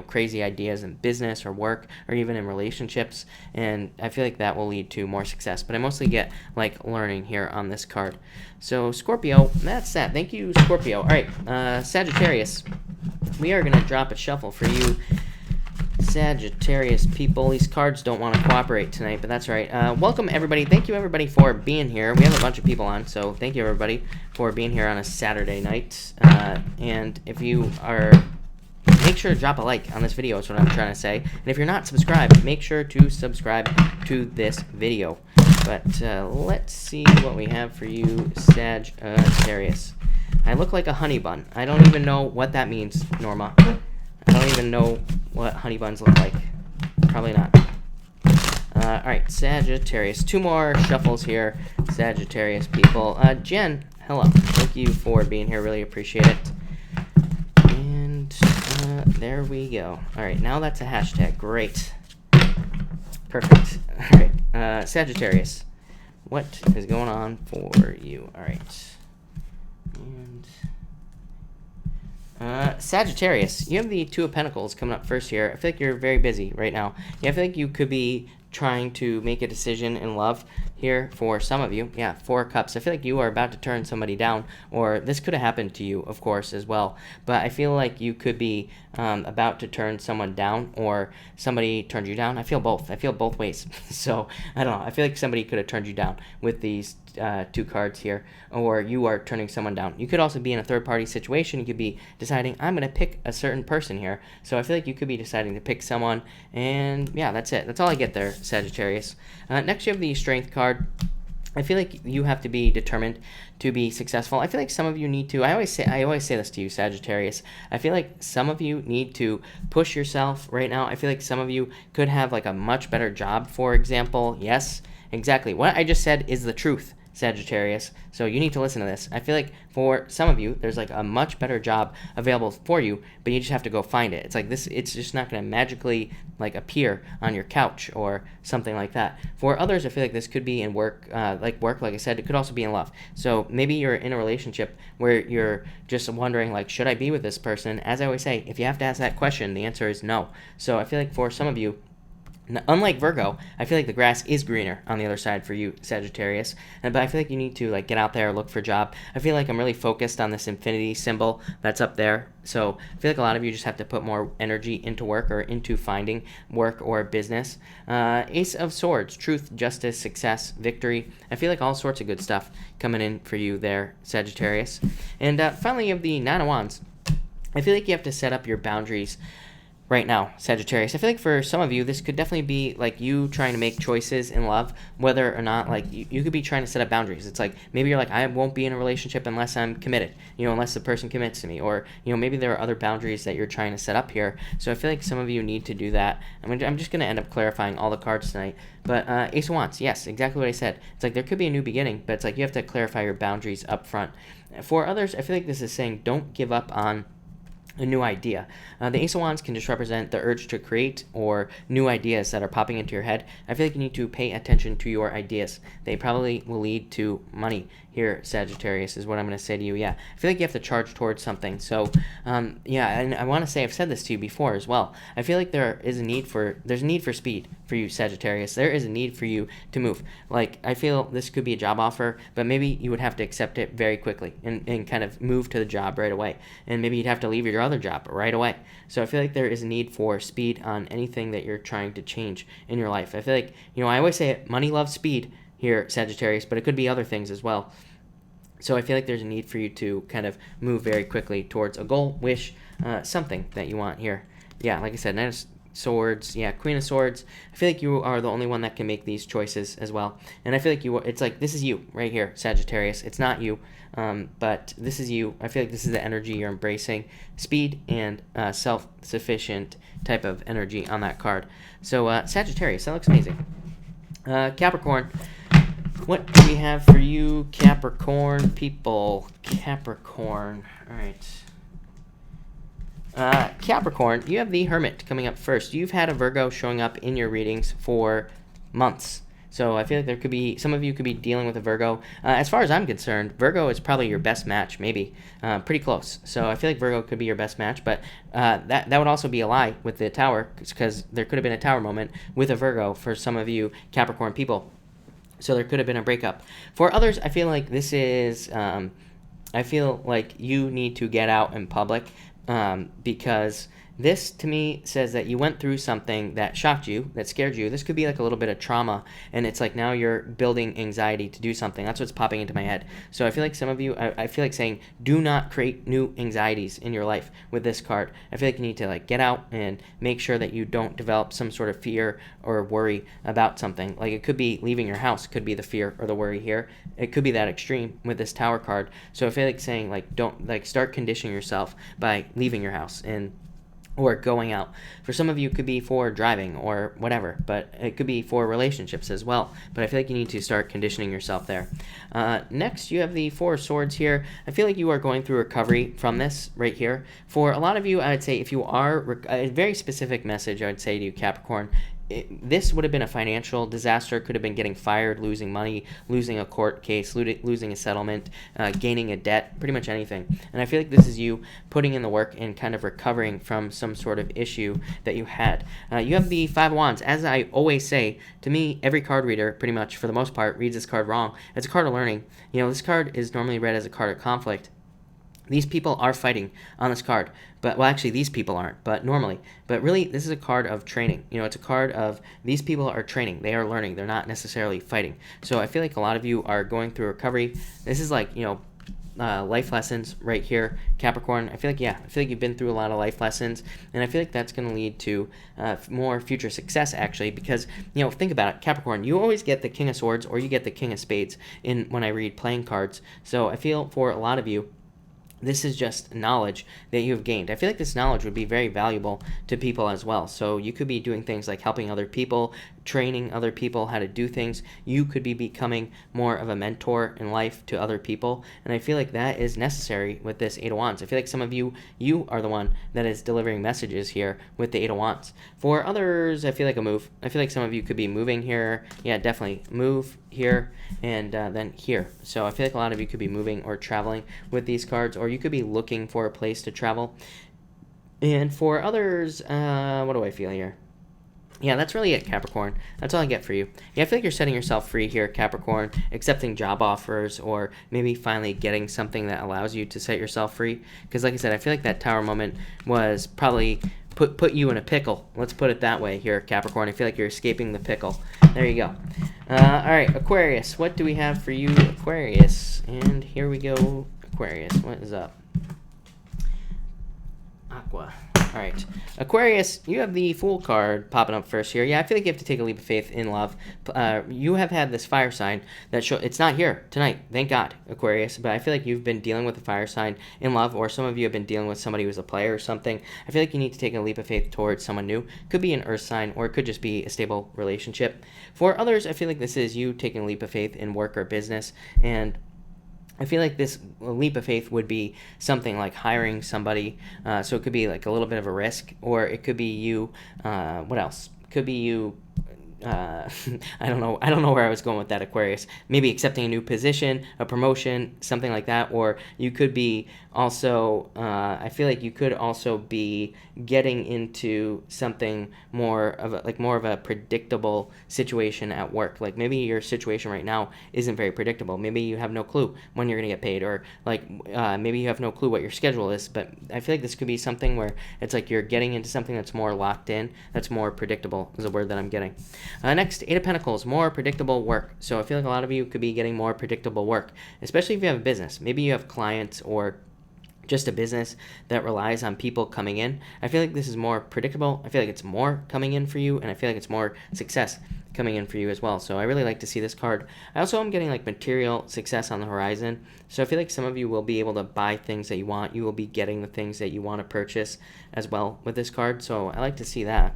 crazy ideas in business or work or even in relationships, and I feel like that will lead to more success. But I mostly get like learning here on this card. So Scorpio, that's that. Thank you, Scorpio. All right, Sagittarius, we are gonna drop a shuffle for you, Sagittarius people. These cards don't want to cooperate tonight, but that's right. Welcome everybody. Thank you everybody for being here. We have a bunch of people on, so thank you everybody for being here on a Saturday night. And if you are, make sure to drop a like on this video is what I'm trying to say. And if you're not subscribed, make sure to subscribe to this video. But let's see what we have for you, Sagittarius. I look like a honey bun. I don't even know what that means, Norma. I don't even know what honey buns look like. Probably not. All right, Sagittarius. 2 more shuffles here, Sagittarius people. Jen, hello. Thank you for being here. Really appreciate it. And there we go. All right, now that's a hashtag. Great. Perfect. All right, Sagittarius. What is going on for you? All right. And Sagittarius, you have the 2 of Pentacles coming up first here. I feel like you're very busy right now. Yeah, I feel like you could be trying to make a decision in love here for some of you. Yeah, 4 of Cups. I feel like you are about to turn somebody down, or this could have happened to you, of course, as well. But I feel like you could be about to turn someone down, or somebody turned you down. I feel both. I feel both ways. So, I don't know. I feel like somebody could have turned you down with these 2 cards here, or you are turning someone down. You could also be in a third-party situation. You could be deciding, I'm going to pick a certain person here. So I feel like you could be deciding to pick someone, and yeah, that's it. That's all I get there, Sagittarius. Next, you have the Strength card. I feel like you have to be determined to be successful. I feel like some of you need to, I always say this to you, Sagittarius. I feel like some of you need to push yourself right now. I feel like some of you could have like a much better job, for example. Yes, exactly. What I just said is the truth, Sagittarius. So you need to listen to this. I feel like for some of you, there's like a much better job available for you, but you just have to go find it. It's like this, it's just not going to magically like appear on your couch or something like that. For others, I feel like this could be in work, like I said, it could also be in love. So maybe you're in a relationship where you're just wondering like, should I be with this person? As I always say, if you have to ask that question, the answer is no. So I feel like for some of you, Unlike Virgo, I feel like the grass is greener on the other side for you, Sagittarius. But I feel like you need to like get out there, look for a job. I feel like I'm really focused on this infinity symbol that's up there. So I feel like a lot of you just have to put more energy into work or into finding work or business. Ace of Swords, truth, justice, success, victory. I feel like all sorts of good stuff coming in for you there, Sagittarius. And finally, you have the Nine of Wands. I feel like you have to set up your boundaries right now, Sagittarius. I feel like for some of you, this could definitely be like you trying to make choices in love, whether or not like you could be trying to set up boundaries. It's like maybe you're like, I won't be in a relationship unless I'm committed, unless the person commits to me, or maybe there are other boundaries that you're trying to set up here. So I feel like some of you need to do that. I'm just going to end up clarifying all the cards tonight. But Ace of Wands, yes, exactly what I said. It's like there could be a new beginning, but it's like you have to clarify your boundaries up front. For others, I feel like this is saying don't give up on a new idea. The Ace of Wands can just represent the urge to create or new ideas that are popping into your head. I feel like you need to pay attention to your ideas. They probably will lead to money here, Sagittarius, is what I'm going to say to you. Yeah, I feel like you have to charge towards something. So, yeah, and I want to say I've said this to you before as well. I feel like there's a need for speed for you, Sagittarius. There is a need for you to move. Like, I feel this could be a job offer, but maybe you would have to accept it very quickly and kind of move to the job right away. And maybe you'd have to leave your other job right away. So I feel like there is a need for speed on anything that you're trying to change in your life. I feel like, I always say it, money loves speed here, Sagittarius, but it could be other things as well. So I feel like there's a need for you to kind of move very quickly towards a goal, wish, something that you want here. Yeah, like I said, Knight of Swords, yeah, Queen of Swords. I feel like you are the only one that can make these choices as well. And I feel like it's like this is you right here, Sagittarius. It's not you, but this is you. I feel like this is the energy you're embracing. Speed and self-sufficient type of energy on that card. So Sagittarius, that looks amazing. Capricorn. What do we have for you, Capricorn people? Capricorn. All right. Capricorn, you have the Hermit coming up first. You've had a Virgo showing up in your readings for months. So I feel like there could be, some of you could be dealing with a Virgo. As far as I'm concerned, Virgo is probably your best match, maybe. Pretty close. So I feel like Virgo could be your best match, but that would also be a lie with the Tower, because there could have been a Tower moment with a Virgo for some of you Capricorn people. So there could have been a breakup. For others, I feel like this is, I feel like you need to get out in public because this, to me, says that you went through something that shocked you, that scared you. This could be like a little bit of trauma, and it's like now you're building anxiety to do something. That's what's popping into my head. So I feel like some of you, I feel like saying, do not create new anxieties in your life with this card. I feel like you need to like get out and make sure that you don't develop some sort of fear or worry about something. Like it could be leaving your house, could be the fear or the worry here. It could be that extreme with this Tower card. So I feel like saying like, don't like start conditioning yourself by leaving your house or going out. For some of you, it could be for driving or whatever, but it could be for relationships as well. But I feel like you need to start conditioning yourself there. Next, you have the Four of Swords here. I feel like you are going through recovery from this right here. For a lot of you, I would say if you are, a very specific message I would say to you, Capricorn, this would have been a financial disaster. Could have been getting fired, losing money, losing a court case, losing a settlement, gaining a debt, pretty much anything. And I feel like this is you putting in the work and kind of recovering from some sort of issue that you had. You have the Five of Wands. As I always say, to me, every card reader, pretty much for the most part, reads this card wrong. It's a card of learning. This card is normally read as a card of conflict. These people are fighting on this card, well, actually, these people aren't, but normally. But really, this is a card of training. It's a card of these people are training. They are learning. They're not necessarily fighting. So I feel like a lot of you are going through recovery. This is like, life lessons right here, Capricorn. I feel like you've been through a lot of life lessons, and I feel like that's going to lead to more future success, actually, because, think about it, Capricorn, you always get the King of Swords or you get the King of Spades when I read playing cards. So I feel for a lot of you, this is just knowledge that you have gained. I feel like this knowledge would be very valuable to people as well. So you could be doing things like helping other people, training other people how to do things. You could be becoming more of a mentor in life to other people. And I feel like that is necessary with this Eight of Wands. I feel like some of you are the one that is delivering messages here with the Eight of Wands. For others, I feel like a move. I feel like some of you could be moving here. Yeah, definitely move here and then here. So I feel like a lot of you could be moving or traveling with these cards, or you could be looking for a place to travel. And for others, what do I feel here? Yeah, that's really it, Capricorn. That's all I get for you. Yeah, I feel like you're setting yourself free here, Capricorn, accepting job offers or maybe finally getting something that allows you to set yourself free. Because like I said, I feel like that Tower moment was probably put you in a pickle. Let's put it that way here, Capricorn. I feel like you're escaping the pickle. There you go. All right, Aquarius. What do we have for you, Aquarius? And here we go, Aquarius. What is up? Aqua. All right. Aquarius, you have the Fool card popping up first here. Yeah, I feel like you have to take a leap of faith in love. You have had this fire sign that it's not here tonight, thank God, Aquarius, but I feel like you've been dealing with a fire sign in love, or some of you have been dealing with somebody who's a player or something. I feel like you need to take a leap of faith towards someone new. Could be an earth sign, or it could just be a stable relationship. For others, I feel like this is you taking a leap of faith in work or business, and I feel like this leap of faith would be something like hiring somebody. So it could be like a little bit of a risk, or it could be you. What else? Could be you. I don't know. I don't know where I was going with that, Aquarius. Maybe accepting a new position, a promotion, something like that. Or you could be also. I feel like you could also be getting into something more of a predictable situation at work. Like maybe your situation right now isn't very predictable. Maybe you have no clue when you're gonna get paid, or like maybe you have no clue what your schedule is. But I feel like this could be something where it's like you're getting into something that's more locked in, that's more predictable. Is a word that I'm getting. Next, Eight of Pentacles, more predictable work. So I feel like a lot of you could be getting more predictable work, especially if you have a business. Maybe you have clients or just a business that relies on people coming in. I feel like this is more predictable. I feel like it's more coming in for you, and I feel like it's more success coming in for you as well. So I really like to see this card. I also am getting like material success on the horizon. So I feel like some of you will be able to buy things that you want. You will be getting the things that you want to purchase as well with this card. So I like to see that.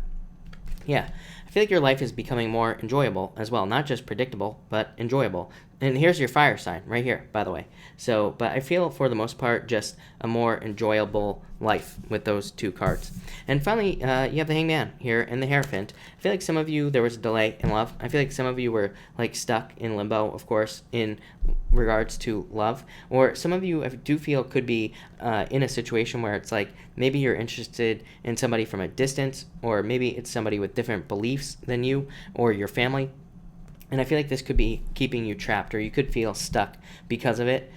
Yeah, I feel like your life is becoming more enjoyable as well. Not just predictable, but enjoyable. And here's your fire sign right here, by the way. So, but I feel for the most part, just a more enjoyable life with those two cards. And finally, you have the Hangman here and the Hierophant. I feel like some of you, there was a delay in love. I feel like some of you were like stuck in limbo, of course, in regards to love. Or some of you, I do feel, could be in a situation where it's like maybe you're interested in somebody from a distance, or maybe it's somebody with different beliefs than you or your family. And I feel like this could be keeping you trapped, or you could feel stuck because of it.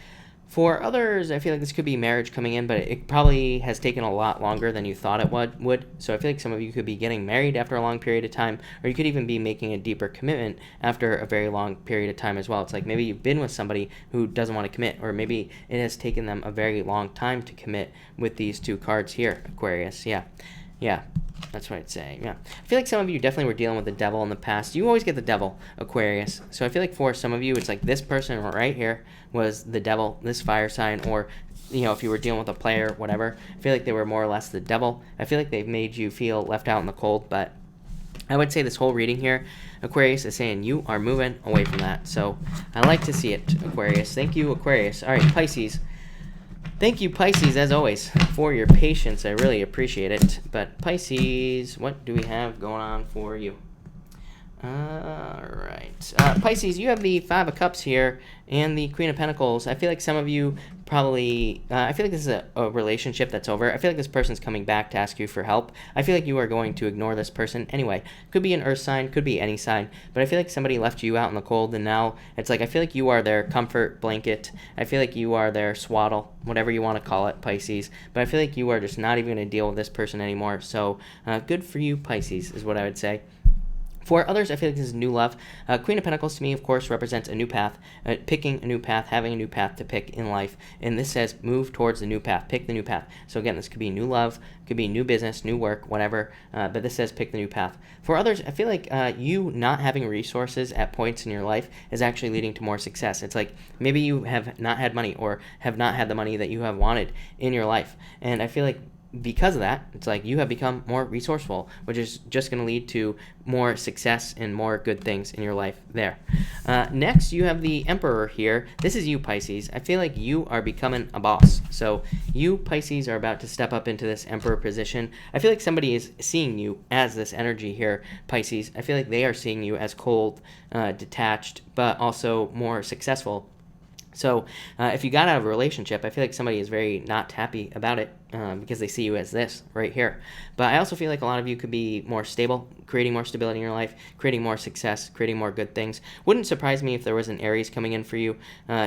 For others, I feel like this could be marriage coming in, but it probably has taken a lot longer than you thought it would. So I feel like some of you could be getting married after a long period of time, or you could even be making a deeper commitment after a very long period of time as well. It's like maybe you've been with somebody who doesn't want to commit, or maybe it has taken them a very long time to commit with these two cards here, Aquarius. Yeah, that's what I'd say. Yeah, I feel like some of you definitely were dealing with the devil in the past. You always get the devil, Aquarius. So I feel like for some of you, it's like this person right here was the devil, this fire sign, or if you were dealing with a player, whatever. I feel like they were more or less the devil. I feel like they've made you feel left out in the cold, but I would say this whole reading here, Aquarius, is saying you are moving away from that. So I like to see it, Aquarius. Thank you, Aquarius. All right, Pisces. Thank you, Pisces, as always, for your patience. I really appreciate it. But Pisces, what do we have going on for you? All right. Pisces, you have the Five of Cups here and the Queen of Pentacles. I feel like some of you probably, I feel like this is a relationship that's over. I feel like this person's coming back to ask you for help. I feel like you are going to ignore this person anyway. Could be an earth sign, could be any sign, but I feel like somebody left you out in the cold, and now it's like I feel like you are their comfort blanket. I feel like you are their swaddle, whatever you want to call it, Pisces. But I feel like you are just not even going to deal with this person anymore. So good for you, Pisces, is what I would say. For others, I feel like this is new love. Queen of Pentacles to me, of course, represents a new path, picking a new path, having a new path to pick in life. And this says move towards the new path, pick the new path. So again, this could be new love, could be new business, new work, whatever. But this says pick the new path. For others, I feel like you not having resources at points in your life is actually leading to more success. It's like maybe you have not had money, or have not had the money that you have wanted in your life. And I feel like because of that, it's like you have become more resourceful, which is just going to lead to more success and more good things in your life there. Next, you have the Emperor here. This is you, Pisces. I feel like you are becoming a boss. So you, Pisces, are about to step up into this Emperor position. I feel like somebody is seeing you as this energy here, Pisces. I feel like they are seeing you as cold, detached, but also more successful. So if you got out of a relationship, I feel like somebody is very not happy about it. because they see you as this right here. But I also feel like a lot of you could be more stable, creating more stability in your life, creating more success, creating more good things. Wouldn't surprise me if there was an Aries coming in for you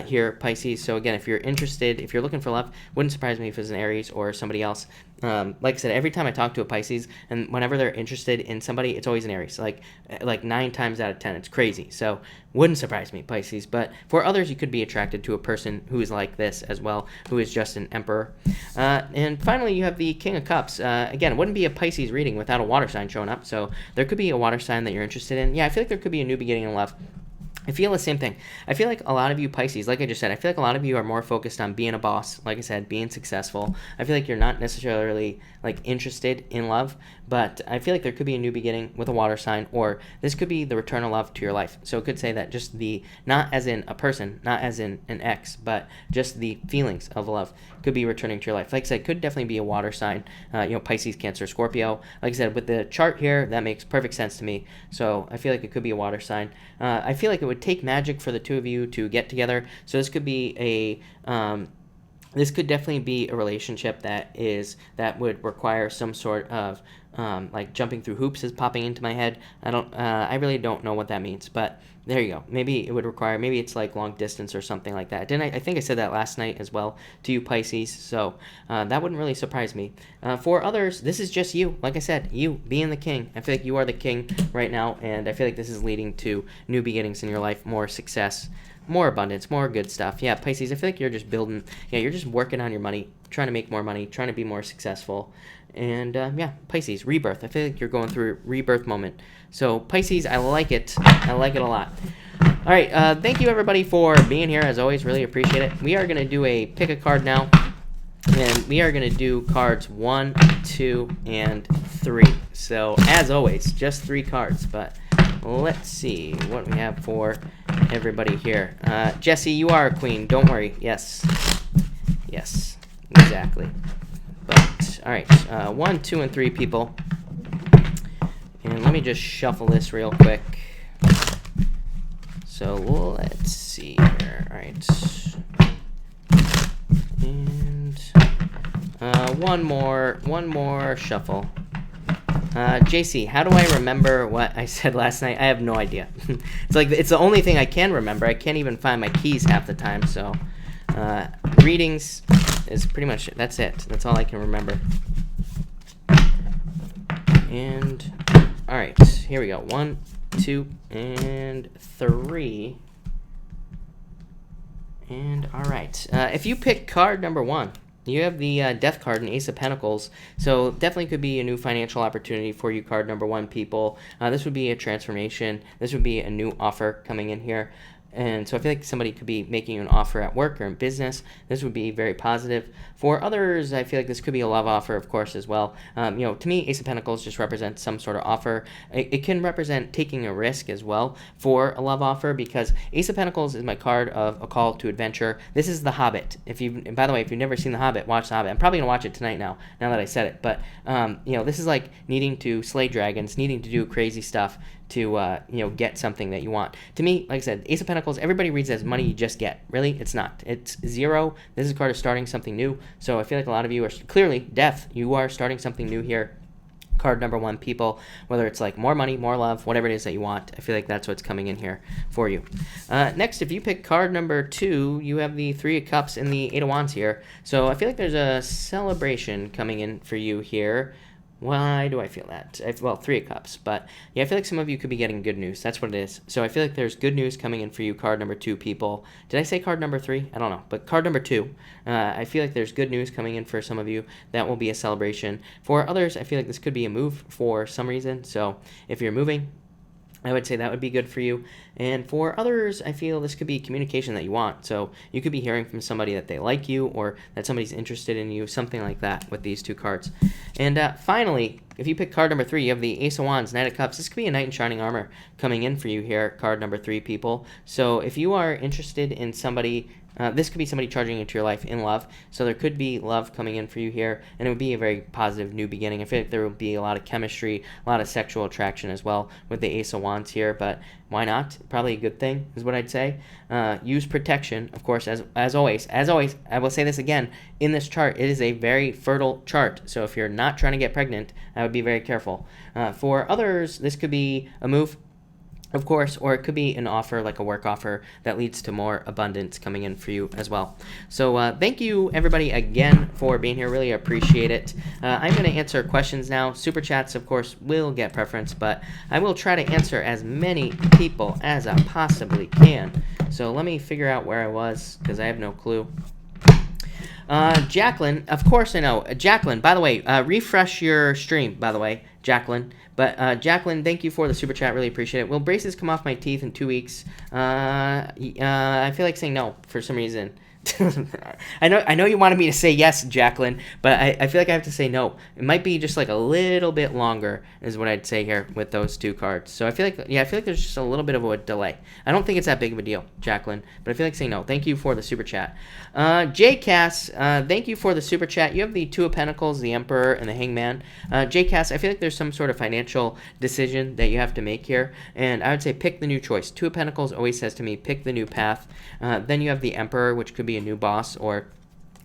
here, Pisces. So again, if you're interested, if you're looking for love, wouldn't surprise me if it was an Aries or somebody else. Like I said, every time I talk to a Pisces, and whenever they're interested in somebody, it's always an Aries. Like 9 times out of 10, it's crazy. So wouldn't surprise me, Pisces. But for others, you could be attracted to a person who is like this as well, who is just an Emperor. And finally, you have the King of Cups. Again, it wouldn't be a Pisces reading without a water sign showing up. So there could be a water sign that you're interested in. Yeah, I feel like there could be a new beginning in love. I feel the same thing. I feel like a lot of you Pisces, like I just said, I feel like a lot of you are more focused on being a boss, like I said, being successful. I feel like you're not necessarily interested in love, but I feel like there could be a new beginning with a water sign, or this could be the return of love to your life. So it could say that just not as in a person, not as in an ex, but just the feelings of love could be returning to your life. Like I said, it could definitely be a water sign, Pisces, Cancer, Scorpio. Like I said, with the chart here, that makes perfect sense to me. So I feel like it could be a water sign. I feel like it would take magic for the two of you to get together. So this could be this could definitely be a relationship that would require some sort of jumping through hoops is popping into my head. I really don't know what that means, but there you go. Maybe it would require, maybe it's like long distance or something like that. I think I said that last night as well to you Pisces, so that wouldn't really surprise me. For others, this is just you. Like I said, you being the king. I feel like you are the king right now, and I feel like this is leading to new beginnings in your life, more success, more abundance, more good stuff. Yeah, Pisces, I feel like you're just building, you're just working on your money, trying to make more money, trying to be more successful. And Pisces, rebirth. I feel like you're going through a rebirth moment. So Pisces, I like it. I like it a lot. All right, thank you everybody for being here. As always, really appreciate it. We are going to do a pick a card now. And we are going to do cards 1, 2, and 3. So as always, just 3 cards. But let's see what we have for everybody here. Jesse, you are a queen. Don't worry. Yes. Yes, exactly. But, all right, 1, 2, and 3 people. And let me just shuffle this real quick. So let's see here. All right. And one more shuffle. JC, how do I remember what I said last night? I have no idea. It's the only thing I can remember. I can't even find my keys half the time. So readings is pretty much it. That's it. That's all I can remember. And all right, here we go. 1, 2, and 3. And all right, if you pick card number 1, you have the Death card and Ace of Pentacles, so definitely could be a new financial opportunity for you, card number 1, people. This would be a transformation. This would be a new offer coming in here. And so I feel like somebody could be making you an offer at work or in business. This would be very positive. For others, I feel like this could be a love offer, of course, as well. To me, Ace of Pentacles just represents some sort of offer. It can represent taking a risk as well for a love offer, because Ace of Pentacles is my card of a call to adventure. This is The Hobbit. By the way, if you've never seen The Hobbit, watch The Hobbit. I'm probably going to watch it tonight now that I said it. But, this is like needing to slay dragons, needing to do crazy stuff to get something that you want. To me, like I said, Ace of Pentacles, everybody reads as money you just get. Really, it's not. It's 0. This is a card of starting something new. So I feel like a lot of you are clearly Death. You are starting something new here. Card number 1, people, whether it's like more money, more love, whatever it is that you want. I feel like that's what's coming in here for you. Next, if you pick card number 2, you have the 3 of Cups and the 8 of Wands here. So I feel like there's a celebration coming in for you here. Why do I feel that? 3 of Cups. But yeah, I feel like some of you could be getting good news. That's what it is. So I feel like there's good news coming in for you, card number 2, people. Did I say card number 3? I don't know. But card number 2, I feel like there's good news coming in for some of you. That will be a celebration. For others, I feel like this could be a move for some reason. So if you're moving, I would say that would be good for you. And for others, I feel this could be communication that you want. So you could be hearing from somebody that they like you, or that somebody's interested in you, something like that with these 2 cards. And finally, if you pick card number 3, you have the Ace of Wands, Knight of Cups. This could be a knight in shining armor coming in for you here, card number 3, people. So if you are interested in somebody this could be somebody charging into your life in love. So there could be love coming in for you here, and it would be a very positive new beginning. I feel like there will be a lot of chemistry, a lot of sexual attraction as well with the Ace of Wands here, but why not? Probably a good thing is what I'd say. Use protection, of course, as always. As always, I will say this again, in this chart, it is a very fertile chart. So if you're not trying to get pregnant, I would be very careful. For others, this could be a move, of course, or it could be an offer, like a work offer, that leads to more abundance coming in for you as well. So thank you, everybody, again for being here. Really appreciate it. I'm going to answer questions now. Super chats, of course, will get preference, but I will try to answer as many people as I possibly can. So let me figure out where I was, because I have no clue. Jacqueline, of course I know. Jacqueline, by the way, refresh your stream, by the way, Jacqueline. But Jacqueline, thank you for the super chat. Really appreciate it. Will braces come off my teeth in 2 weeks? I feel like saying no for some reason. I know you wanted me to say yes, Jacqueline, but I feel like I have to say no. It might be just like a little bit longer is what I'd say here with those two cards. So I feel like there's just a little bit of a delay. I don't think it's that big of a deal, Jacqueline, but I feel like saying no. Thank you for the super chat. JCass, thank you for the super chat. You have the Two of Pentacles, the Emperor, and the Hangman. JCass, I feel like there's some sort of financial decision that you have to make here, and I would say pick the new choice. Two of Pentacles always says to me, pick the new path. Then you have the Emperor, which could be a new boss, or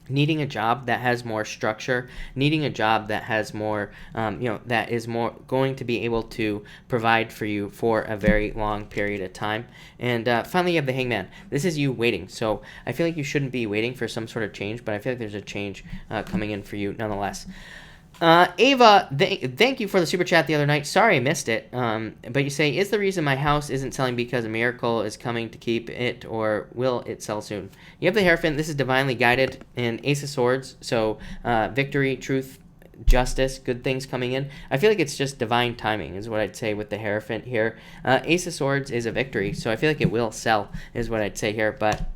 needing a job that has more structure, needing a job that has more, that is more going to be able to provide for you for a very long period of time. And finally, you have the Hangman. This is you waiting. So I feel like you shouldn't be waiting for some sort of change, but I feel like there's a change coming in for you nonetheless. Ava, thank you for the super chat the other night. Sorry I missed it. But you say, is the reason my house isn't selling because a miracle is coming to keep it, or will it sell soon? You have the Hierophant. This is divinely guided, and Ace of Swords. So victory, truth, justice, good things coming in. I feel like it's just divine timing is what I'd say with the Hierophant here. Ace of Swords is a victory, so I feel like it will sell is what I'd say here, but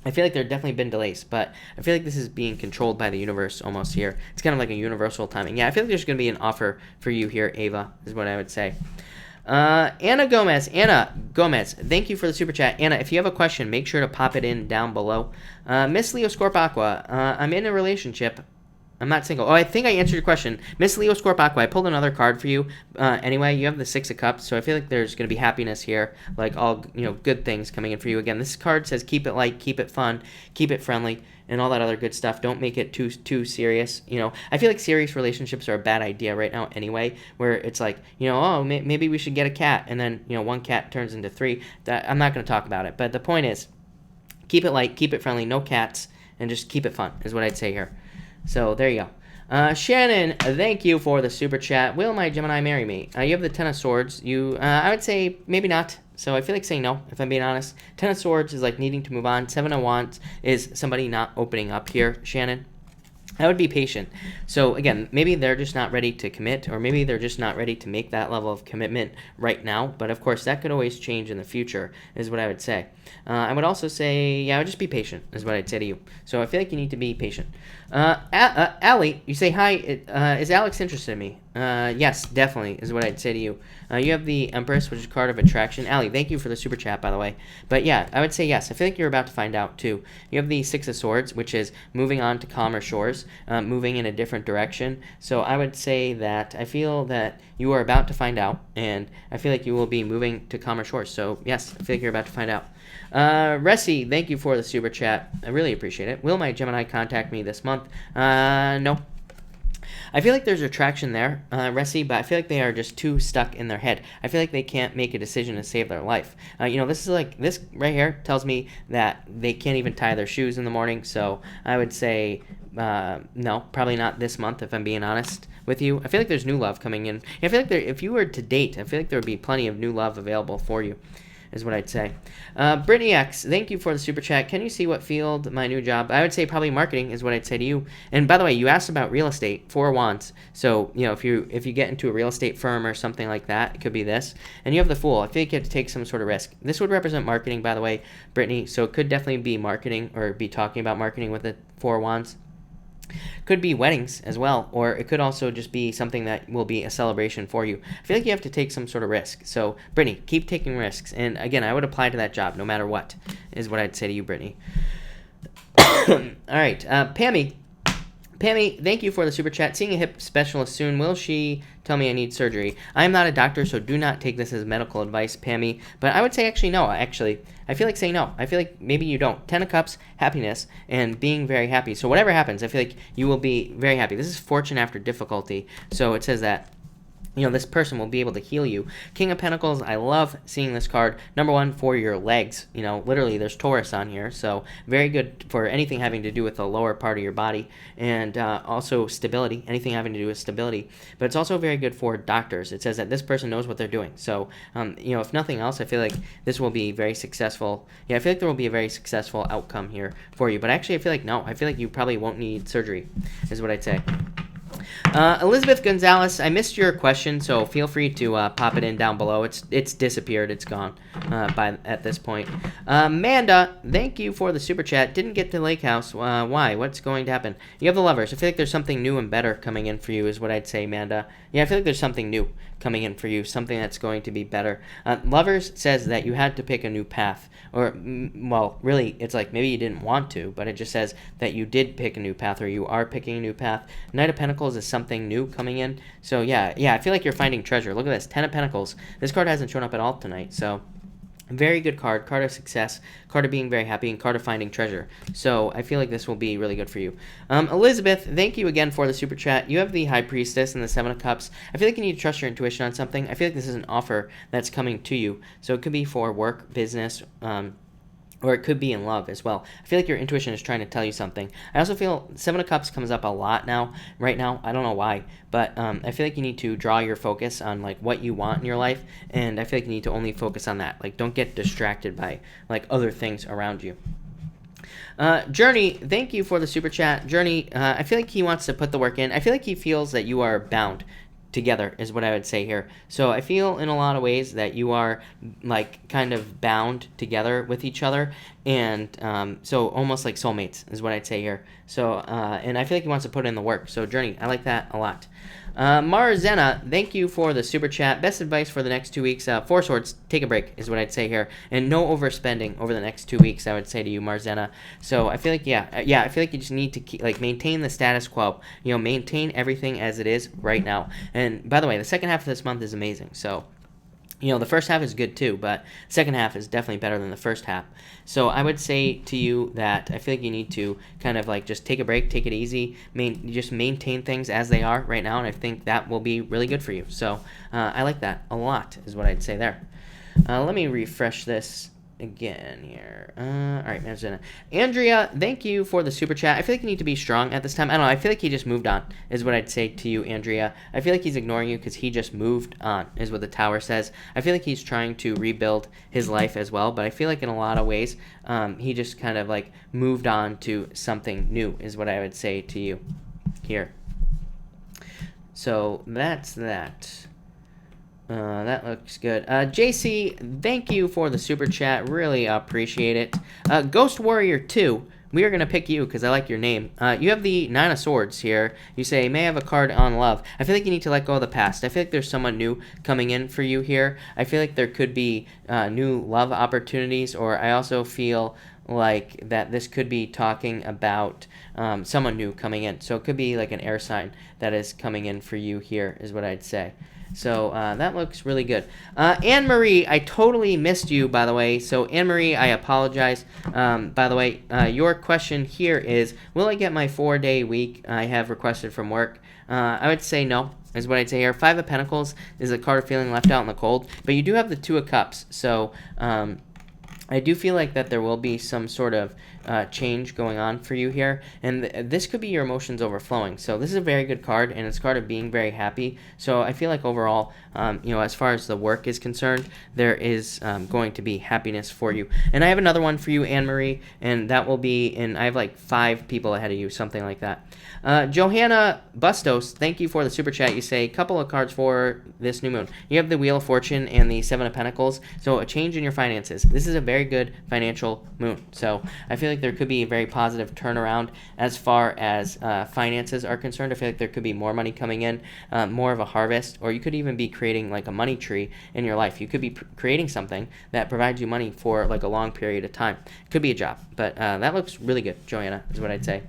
I feel like there have definitely been delays, but I feel like this is being controlled by the universe almost here. It's kind of like a universal timing. Yeah, I feel like there's going to be an offer for you here, Ava, is what I would say. Anna Gomez, thank you for the super chat. Anna, if you have a question, make sure to pop it in down below. Miss Leo Scorpaqua, I'm in a relationship. I'm not single. Oh, I think I answered your question. Miss Leo Scorpaqua, I pulled another card for you. Anyway, you have the Six of Cups, so I feel like there's going to be happiness here, like all, good things coming in for you. Again, this card says keep it light, keep it fun, keep it friendly, and all that other good stuff. Don't make it too serious. I feel like serious relationships are a bad idea right now anyway, where it's like, maybe we should get a cat, and then, one cat turns into three. I'm not going to talk about it, but the point is, keep it light, keep it friendly, no cats, and just keep it fun is what I'd say here. So there you go. Shannon, thank you for the super chat. Will my Gemini marry me? You have the Ten of Swords. I would say maybe not. So I feel like saying no, if I'm being honest. Ten of Swords is like needing to move on. Seven of Wands is somebody not opening up here, Shannon. I would be patient. So again, maybe they're just not ready to commit, or maybe they're just not ready to make that level of commitment right now. But of course, that could always change in the future, is what I would say. I would also say, I would just be patient, is what I'd say to you. So I feel like you need to be patient. Allie, you say, hi, is Alex interested in me? Yes, definitely, is what I'd say to you. You have the Empress, which is a card of attraction. Allie, thank you for the super chat, by the way. But yeah, I would say yes. I feel like you're about to find out, too. You have the Six of Swords, which is moving on to calmer shores, moving in a different direction. So I would say that I feel that you are about to find out, and I feel like you will be moving to calmer shores. So yes, I feel like you're about to find out. Ressi, thank you for the super chat. I really appreciate it. Will my Gemini contact me this month? No. I feel like there's attraction there, Ressi, but I feel like they are just too stuck in their head. I feel like they can't make a decision to save their life. This right here tells me that they can't even tie their shoes in the morning, so I would say no, probably not this month, if I'm being honest with you. I feel like there's new love coming in. I feel like if you were to date, I feel like there would be plenty of new love available for you, is what I'd say. Brittany X, thank you for the super chat. Can you see what field my new job? I would say probably marketing is what I'd say to you. And by the way, you asked about real estate, Four of Wands. So, if you get into a real estate firm or something like that, it could be this. And you have the Fool. I feel like you have to take some sort of risk. This would represent marketing, by the way, Brittany. So it could definitely be marketing, or be talking about marketing with the Four of Wands. Could be weddings as well, or it could also just be something that will be a celebration for you. I feel like you have to take some sort of risk. So, Brittany, keep taking risks. And again, I would apply to that job no matter what, is what I'd say to you, Brittany. All right, Pammy, thank you for the super chat. Seeing a hip specialist soon. Will she tell me I need surgery? I am not a doctor, so do not take this as medical advice, Pammy. But I would say actually no. Actually, I feel like saying no. I feel like maybe you don't. 10 of Cups, happiness, and being very happy. So whatever happens, I feel like you will be very happy. This is fortune after difficulty. So it says that, you know, this person will be able to heal you. King of Pentacles, I love seeing this card. Number one, for your legs. You know, literally, there's Taurus on here, so very good for anything having to do with the lower part of your body, and also stability, anything having to do with stability. But it's also very good for doctors. It says that this person knows what they're doing. So, you know, if nothing else, I feel like this will be very successful. Yeah, I feel like there will be a very successful outcome here for you. But actually, I feel like no. I feel like you probably won't need surgery, is what I'd say. Elizabeth Gonzalez, I missed your question, so feel free to pop it in down below. It's disappeared. It's gone at this point. Amanda, thank you for the super chat. Didn't get to Lake House. Why? What's going to happen? You have the Lovers. I feel like there's something new and better coming in for you, is what I'd say, Amanda. Yeah, I feel like there's something new coming in for you, something that's going to be better. Lovers says that you had to pick a new path, or, well, really, it's like maybe you didn't want to, but it just says that you did pick a new path, or you are picking a new path. Knight of Pentacles is something new coming in. So, yeah, I feel like you're finding treasure. Look at this, 10 of Pentacles. This card hasn't shown up at all tonight, so very good card of success, card of being very happy, and card of finding treasure. So I feel like this will be really good for you. Elizabeth, thank you again for the super chat. You have the High Priestess and the Seven of Cups. I feel like you need to trust your intuition on something. I feel like this is an offer that's coming to you. So it could be for work, business, or it could be in love as well. I feel like your intuition is trying to tell you something. I also feel Seven of Cups comes up a lot right now. I don't know why, but I feel like you need to draw your focus on like what you want in your life, and I feel like you need to only focus on that. Like, don't get distracted by like other things around you. Journey, thank you for the super chat. Journey, I feel like he wants to put the work in. I feel like he feels that you are bound together, is what I would say here. So I feel in a lot of ways that you are like kind of bound together with each other, and so almost like soulmates is what I'd say here. So and I feel like he wants to put in the work. So Journey, I like that a lot. Marzena, thank you for the super chat. Best advice for the next 2 weeks. Four Swords, take a break is what I'd say here, and no overspending over the next 2 weeks. I would say to you, Marzena. So I feel like I feel like you just need to maintain the status quo. You know, maintain everything as it is right now. And by the way, the second half of this month is amazing. So, you know, the first half is good too, but second half is definitely better than the first half. So I would say to you that I feel like you need to kind of like just take a break, take it easy, just maintain things as they are right now, and I think that will be really good for you. So I like that a lot is what I'd say there. Let me refresh this again here. All right, Andrea, thank you for the super chat. I feel like you need to be strong at this time. I don't know. I feel like he just moved on is what I'd say to you, Andrea. I feel like he's ignoring you because he just moved on is what the Tower says. I feel like he's trying to rebuild his life as well, but I feel like in a lot of ways he just kind of like moved on to something new is what I would say to you here. So that's that. That looks good. JC, thank you for the super chat. Really appreciate it. Ghost Warrior 2, we are going to pick you because I like your name. You have the Nine of Swords here. You say, may have a card on love. I feel like you need to let go of the past. I feel like there's someone new coming in for you here. I feel like there could be new love opportunities, or I also feel like that this could be talking about someone new coming in. So it could be like an air sign that is coming in for you here is what I'd say. So that looks really good. Anne-Marie, I totally missed you, by the way. So Anne-Marie, I apologize. By the way, your question here is, will I get my 4-day week I have requested from work? I would say no, is what I'd say here. Five of Pentacles is a card of feeling left out in the cold. But you do have the Two of Cups. So I do feel like that there will be some sort of change going on for you here, and this could be your emotions overflowing. So this is a very good card, and it's a card of being very happy. So I feel like overall, you know, as far as the work is concerned, there is going to be happiness for you. And I have another one for you, Anne-Marie, and that will be I have like 5 people ahead of you, something like that. Johanna Bustos, thank you for the super chat. You say, couple of cards for this new moon. You have the Wheel of Fortune and the Seven of Pentacles, so a change in your finances. This is a very good financial moon. So I feel like like there could be a very positive turnaround as far as finances are concerned. I feel like there could be more money coming in, more of a harvest, or you could even be creating like a money tree in your life. You could be creating something that provides you money for like a long period of time. It could be a job, but that looks really good, Joanna, is what I'd say.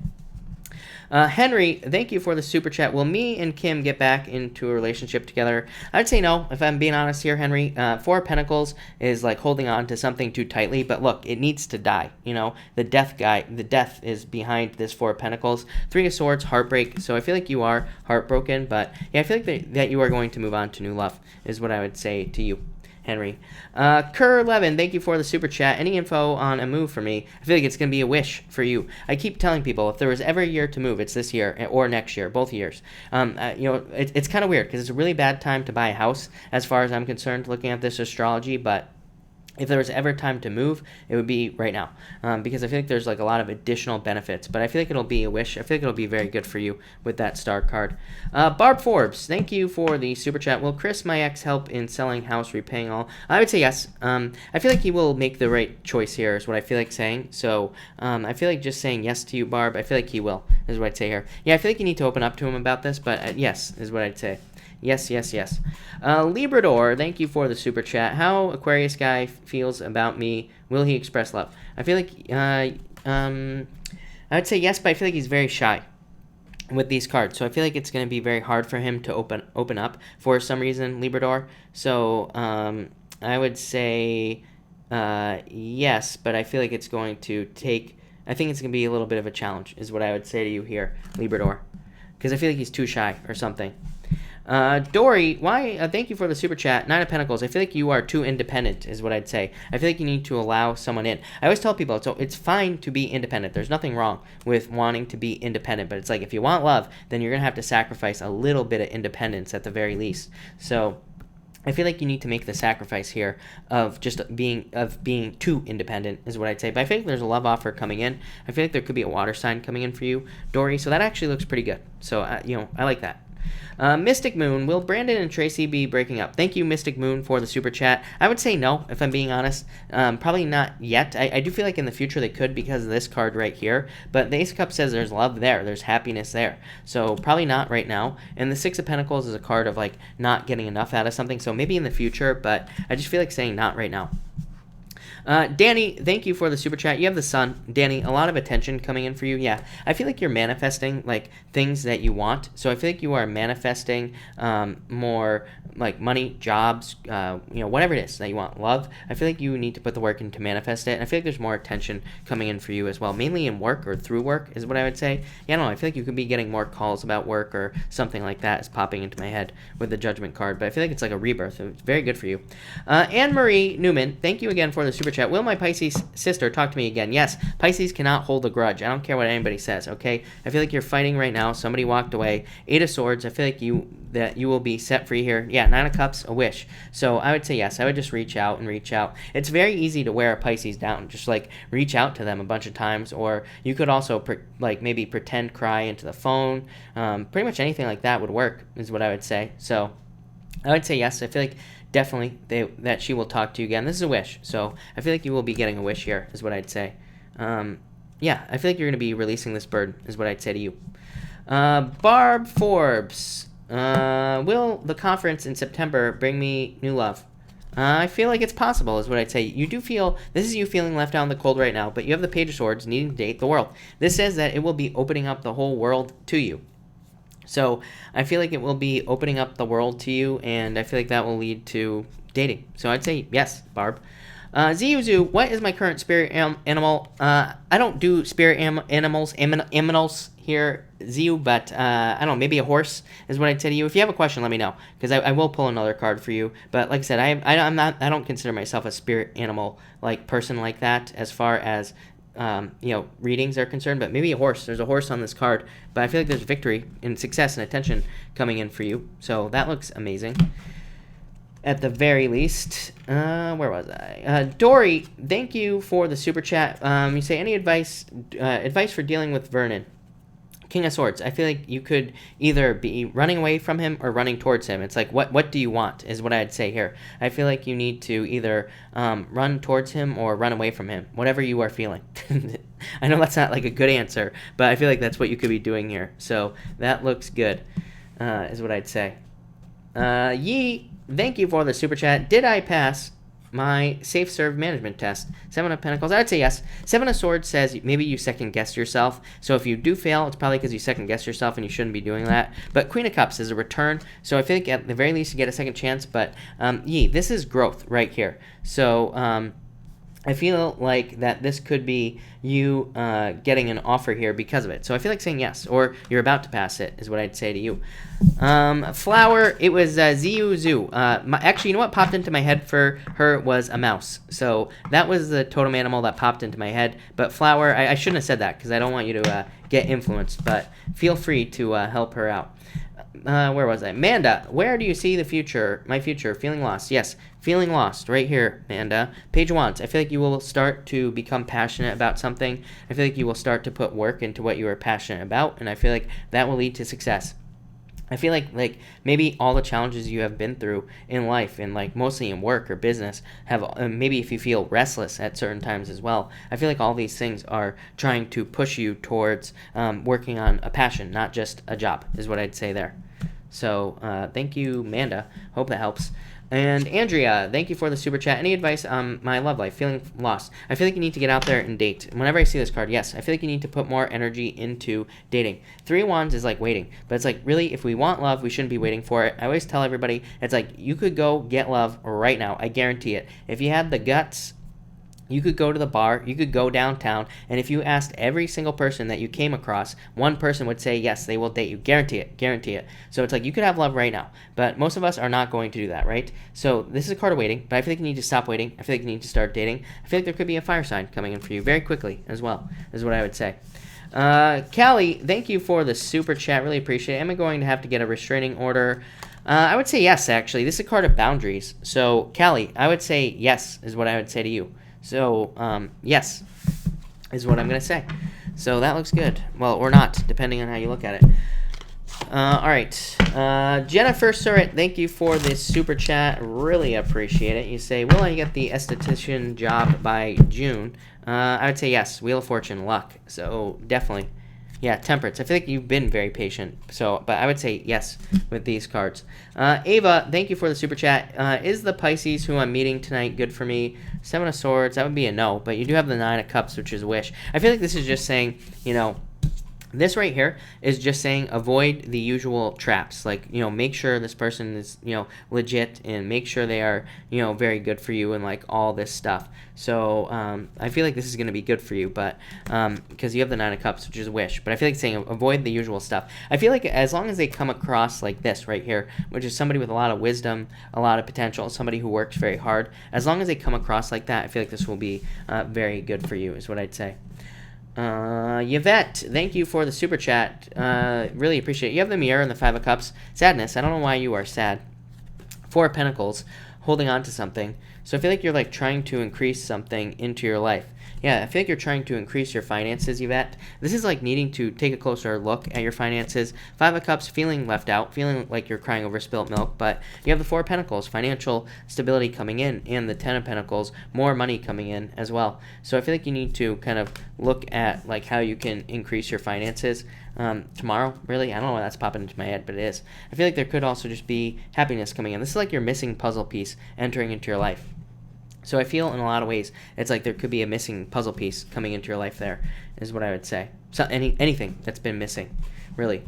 Henry, thank you for the super chat. Will me and Kim get back into a relationship together? I'd say no, if I'm being honest here, Henry. Four of Pentacles is like holding on to something too tightly, but look, it needs to die. You know, the death is behind this Four of Pentacles. Three of Swords, heartbreak. So I feel like you are heartbroken, but yeah, I feel like that you are going to move on to new love, is what I would say to you, Henry. Kerr11, thank you for the super chat. Any info on a move for me? I feel like it's going to be a wish for you. I keep telling people, if there was ever a year to move, it's this year or next year, both years. It's kind of weird because it's a really bad time to buy a house as far as I'm concerned looking at this astrology, but if there was ever time to move, it would be right now, because I feel like there's like a lot of additional benefits, but I feel like it'll be a wish. I feel like it'll be very good for you with that star card. Barb Forbes, thank you for the super chat. Will Chris, my ex, help in selling house, repaying all? I would say yes. I feel like he will make the right choice here is what I feel like saying. So I feel like just saying yes to you, Barb, I feel like he will, is what I'd say here. Yeah, I feel like you need to open up to him about this, but yes, is what I'd say. Yes. Librador, thank you for the super chat. How Aquarius guy feels about me? Will he express love? I feel like I would say yes, but I feel like he's very shy with these cards. So I feel like it's going to be very hard for him to open up for some reason, Librador. So I would say yes, but I feel like it's going to take. I think it's going to be a little bit of a challenge, is what I would say to you here, Librador, because I feel like he's too shy or something. Dory, why? Thank you for the super chat. Nine of Pentacles. I feel like you are too independent, is what I'd say. I feel like you need to allow someone in. I always tell people, it's fine to be independent. There's nothing wrong with wanting to be independent, but it's like if you want love, then you're gonna have to sacrifice a little bit of independence at the very least. So I feel like you need to make the sacrifice here of just being too independent, is what I'd say. But I think there's a love offer coming in. I feel like there could be a water sign coming in for you, Dory. So that actually looks pretty good. So I like that. Mystic Moon, will Brandon and Tracy be breaking up? Thank you, Mystic Moon, for the super chat. I would say no, if I'm being honest. Probably not yet. I do feel like in the future they could because of this card right here. But the Ace of Cups says there's love there. There's happiness there. So probably not right now. And the Six of Pentacles is a card of like not getting enough out of something. So maybe in the future, but I just feel like saying not right now. Danny, thank you for the super chat. You have the sun. Danny, a lot of attention coming in for you. Yeah, I feel like you're manifesting like things that you want. So I feel like you are manifesting more like money, jobs, whatever it is that you want. Love. I feel like you need to put the work in to manifest it. And I feel like there's more attention coming in for you as well, mainly in work or through work is what I would say. Yeah, I don't know. I feel like you could be getting more calls about work or something like that is popping into my head with the Judgment card. But I feel like it's like a rebirth. It's very good for you. Anne-Marie Newman, thank you again for the super chat. Will my Pisces sister talk to me again? Yes, Pisces cannot hold a grudge. I don't care what anybody says, okay? I feel like you're fighting right now. Somebody walked away. Eight of Swords. I feel like you will be set free here. Yeah, Nine of Cups, a wish. So I would say yes. I would just reach out. It's very easy to wear a Pisces down. Just like reach out to them a bunch of times, or you could also maybe pretend cry into the phone. Pretty much anything like that would work is what I would say. So I would say yes. I feel like definitely that she will talk to you again. This is a wish, so I feel like you will be getting a wish here, is what I'd say. Yeah, I feel like you're going to be releasing this bird, is what I'd say to you. Barb Forbes, will the conference in September bring me new love? I feel like it's possible, is what I'd say. You do feel, this is you feeling left out in the cold right now, but you have the Page of Swords needing to date the world. This says that it will be opening up the whole world to you. So I feel like it will be opening up the world to you, and I feel like that will lead to dating. So I'd say yes, Barb. Ziuzu, what is my current spirit animal? I don't do spirit animals here, Ziu, but I don't know, maybe a horse is what I'd say to you. If you have a question, let me know, because I will pull another card for you. But like I said, I don't consider myself a spirit animal like person like that as far as readings are concerned, but maybe a horse. There's a horse on this card, but I feel like there's victory and success and attention coming in for you. So that looks amazing. At the very least, where was I? Dory, thank you for the super chat. You say any advice for dealing with Vernon? King of Swords. I feel like you could either be running away from him or running towards him. It's like, what do you want is what I'd say here. I feel like you need to either run towards him or run away from him, whatever you are feeling. I know that's not like a good answer, but I feel like that's what you could be doing here. So that looks good, is what I'd say. Yee, thank you for the super chat. Did I pass my safe serve management test? Seven of Pentacles, I would say yes. Seven of Swords says maybe you second guess yourself. So if you do fail, it's probably because you second guess yourself and you shouldn't be doing that. But Queen of Cups is a return. So I feel like at the very least you get a second chance. But Yee, this is growth right here. So I feel like that this could be you getting an offer here because of it. So I feel like saying yes, or you're about to pass it is what I'd say to you. Flower, it was Ziu Zoo. Actually, you know what popped into my head for her was a mouse. So that was the totem animal that popped into my head. But Flower, I shouldn't have said that because I don't want you to get influenced. But feel free to help her out. Where was I? Manda, where do you see the future? My future, feeling lost. Yes, feeling lost right here, Manda. Page of Wands, I feel like you will start to become passionate about something. I feel like you will start to put work into what you are passionate about, and I feel like that will lead to success. I feel like maybe all the challenges you have been through in life and like mostly in work or business have maybe if you feel restless at certain times as well. I feel like all these things are trying to push you towards working on a passion, not just a job, is what I'd say there. So thank you, Manda. Hope that helps. And Andrea, thank you for the super chat. Any advice on my love life? Feeling lost. I feel like you need to get out there and date. Whenever I see this card, yes, I feel like you need to put more energy into dating. Three of Wands is like waiting. But it's like, really, if we want love, we shouldn't be waiting for it. I always tell everybody, it's like, you could go get love right now. I guarantee it. If you had the guts, you could go to the bar, you could go downtown, and if you asked every single person that you came across, one person would say yes, they will date you. Guarantee it, guarantee it. So it's like you could have love right now, but most of us are not going to do that, right? So this is a card of waiting, but I feel like you need to stop waiting. I feel like you need to start dating. I feel like there could be a fire sign coming in for you very quickly as well, is what I would say. Callie, thank you for the super chat. Really appreciate it. Am I going to have to get a restraining order? I would say yes, actually. This is a card of boundaries. So, Callie, I would say yes, is what I would say to you. So, yes, is what I'm going to say. So that looks good. Well, or not, depending on how you look at it. All right. Jennifer Surratt, thank you for this super chat. Really appreciate it. You say, will I get the esthetician job by June? I would say yes. Wheel of Fortune, luck. So definitely. Yeah, Temperance. I feel like you've been very patient. So, but I would say yes with these cards. Ava, thank you for the super chat. Is the Pisces who I'm meeting tonight good for me? Seven of Swords, that would be a no. But you do have the Nine of Cups, which is wish. I feel like this is just saying, this right here is just saying avoid the usual traps. Like, make sure this person is, legit and make sure they are, very good for you and like all this stuff. So I feel like this is going to be good for you, but because you have the Nine of Cups, which is a wish. But I feel like saying avoid the usual stuff. I feel like as long as they come across like this right here, which is somebody with a lot of wisdom, a lot of potential, somebody who works very hard, as long as they come across like that, I feel like this will be very good for you, is what I'd say. Yvette, thank you for the super chat. Really appreciate it. You have the Mirror and the Five of Cups. Sadness. I don't know why you are sad. Four of Pentacles, holding on to something. So I feel like you're like trying to increase something into your life. Yeah, I feel like you're trying to increase your finances, Yvette. This is like needing to take a closer look at your finances. Five of Cups, feeling left out, feeling like you're crying over spilt milk. But you have the Four of Pentacles, financial stability coming in, and the Ten of Pentacles, more money coming in as well. So I feel like you need to kind of look at like how you can increase your finances tomorrow. Really, I don't know why that's popping into my head, but it is. I feel like there could also just be happiness coming in. This is like your missing puzzle piece entering into your life. So I feel in a lot of ways it's like there could be a missing puzzle piece coming into your life there, is what I would say. So anything that's been missing, really.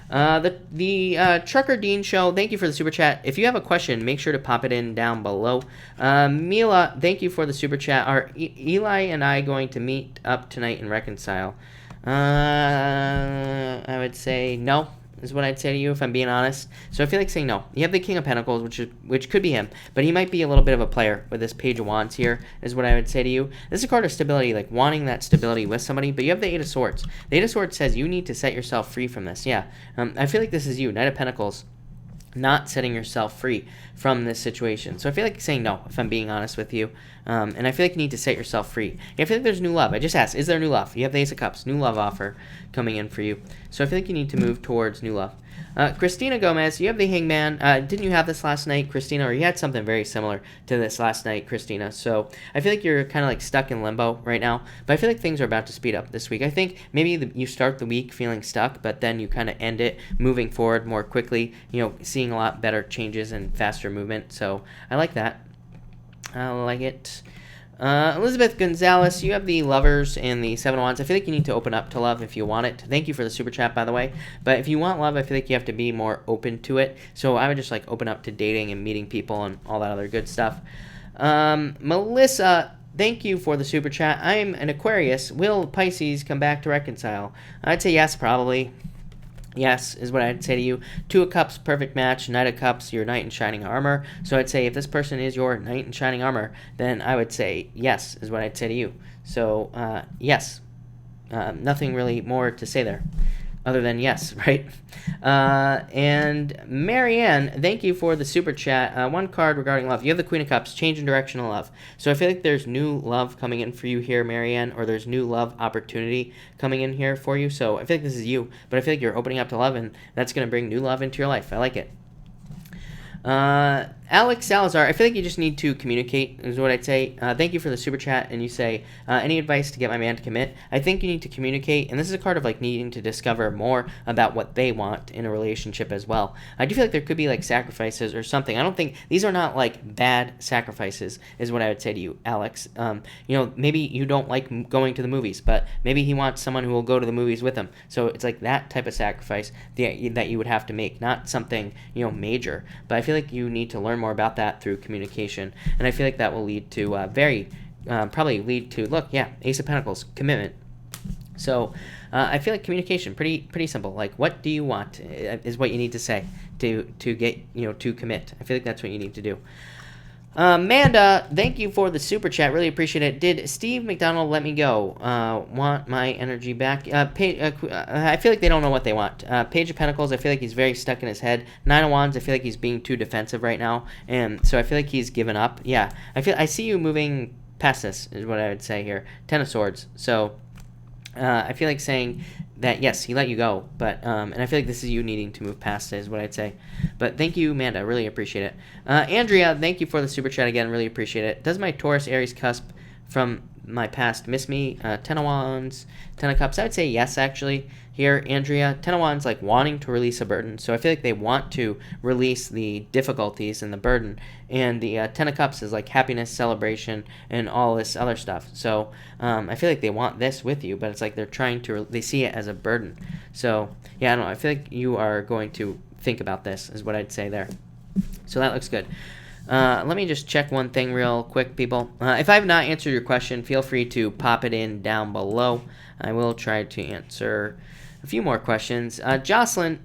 The Trucker Dean Show, thank you for the super chat. If you have a question, make sure to pop it in down below. Mila, thank you for the super chat. Are Eli and I going to meet up tonight and reconcile? I would say no, is what I'd say to you if I'm being honest. So I feel like saying no. You have the King of Pentacles, which could be him, but he might be a little bit of a player with this Page of Wands here, is what I would say to you. This is a card of stability, like wanting that stability with somebody, but you have the Eight of Swords. The Eight of Swords says you need to set yourself free from this. Yeah, I feel like this is you. Knight of Pentacles. not setting yourself free from this situation. So I feel like saying no, if I'm being honest with you. And I feel like you need to set yourself free. I feel like there's new love. I just asked, is there new love? You have the Ace of Cups, new love offer coming in for you. So I feel like you need to move towards new love. Christina Gomez, you have the Hangman. Didn't you have this last night, Christina? Or you had something very similar to this last night, Christina. So I feel like you're kind of like stuck in limbo right now. But I feel like things are about to speed up this week. I think maybe you start the week feeling stuck, but then you kind of end it moving forward more quickly, seeing a lot better changes and faster movement. So I like that. I like it. Elizabeth Gonzalez, you have the Lovers and the Seven of Wands. I feel like you need to open up to love if you want it. Thank you for the super chat, by the way. But if you want love, I feel like you have to be more open to it. So I would just like open up to dating and meeting people and all that other good stuff. Melissa, thank you for the super chat. I'm an Aquarius. Will Pisces come back to reconcile? I'd say yes, probably. Yes, is what I'd say to you. Two of Cups, perfect match. Knight of Cups, your knight in shining armor. So I'd say if this person is your knight in shining armor, then I would say yes, is what I'd say to you. So, yes. Nothing really more to say there other than yes, right? And Marianne, thank you for the super chat. One card regarding love. You have the Queen of Cups, change in direction of love. So I feel like there's new love coming in for you here, Marianne, or there's new love opportunity coming in here for you. So I feel like this is you, but I feel like you're opening up to love, and that's going to bring new love into your life. I like it. Alex Salazar, I feel like you just need to communicate, is what I'd say. Thank you for the super chat, and you say, any advice to get my man to commit? I think you need to communicate, and this is a card of like needing to discover more about what they want in a relationship as well. I do feel like there could be like sacrifices or something. I don't think, these are not like bad sacrifices, is what I would say to you, Alex. Maybe you don't like going to the movies, but maybe he wants someone who will go to the movies with him. So it's like that type of sacrifice that you would have to make, not something, major. But I feel like you need to learn more about that through communication, and I feel like that will lead to probably lead to Ace of Pentacles, commitment. So I feel like communication, pretty simple. Like, what do you want is what you need to say to get to commit. I feel like that's what you need to do. Amanda, thank you for the super chat. Really appreciate it. Did Steve McDonald let me go? Want my energy back? I feel like they don't know what they want. Page of Pentacles, I feel like he's very stuck in his head. Nine of Wands, I feel like he's being too defensive right now, and so I feel like he's given up. Yeah, I see you moving past this, is what I would say here. Ten of Swords. So I feel like saying that yes, he let you go, but and I feel like this is you needing to move past it, is what I'd say. But thank you, Amanda, really appreciate it. Andrea, thank you for the super chat again, really appreciate it. Does my Taurus Aries cusp from my past miss me? Ten of Wands, Ten of Cups, I would say yes, actually. Here, Andrea, Ten of Wands, like wanting to release a burden. So I feel like they want to release the difficulties and the burden. And the Ten of Cups is like happiness, celebration, and all this other stuff. So I feel like they want this with you, but it's like they're trying to, they see it as a burden. So yeah, I don't know. I feel like you are going to think about this, is what I'd say there. So that looks good. Let me just check one thing real quick, people. If I have not answered your question, feel free to pop it in down below. I will try to answer a few more questions. Jocelyn,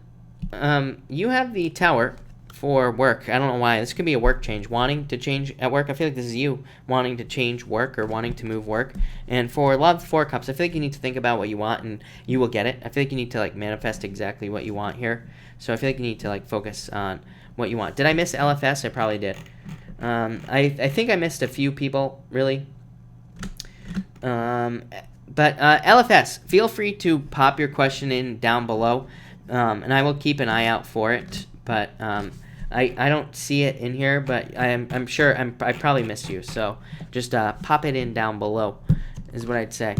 you have the Tower for work. I don't know why. This could be a work change. Wanting to change at work. I feel like this is you wanting to change work or wanting to move work. And for love, Four Cups, I feel like you need to think about what you want and you will get it. I feel like you need to like manifest exactly what you want here. So I feel like you need to like focus on what you want. Did I miss LFS? I probably did. I think I missed a few people, really. But LFS, feel free to pop your question in down below, and I will keep an eye out for it. But I don't see it in here, but I'm sure I probably missed you. So just pop it in down below, is what I'd say.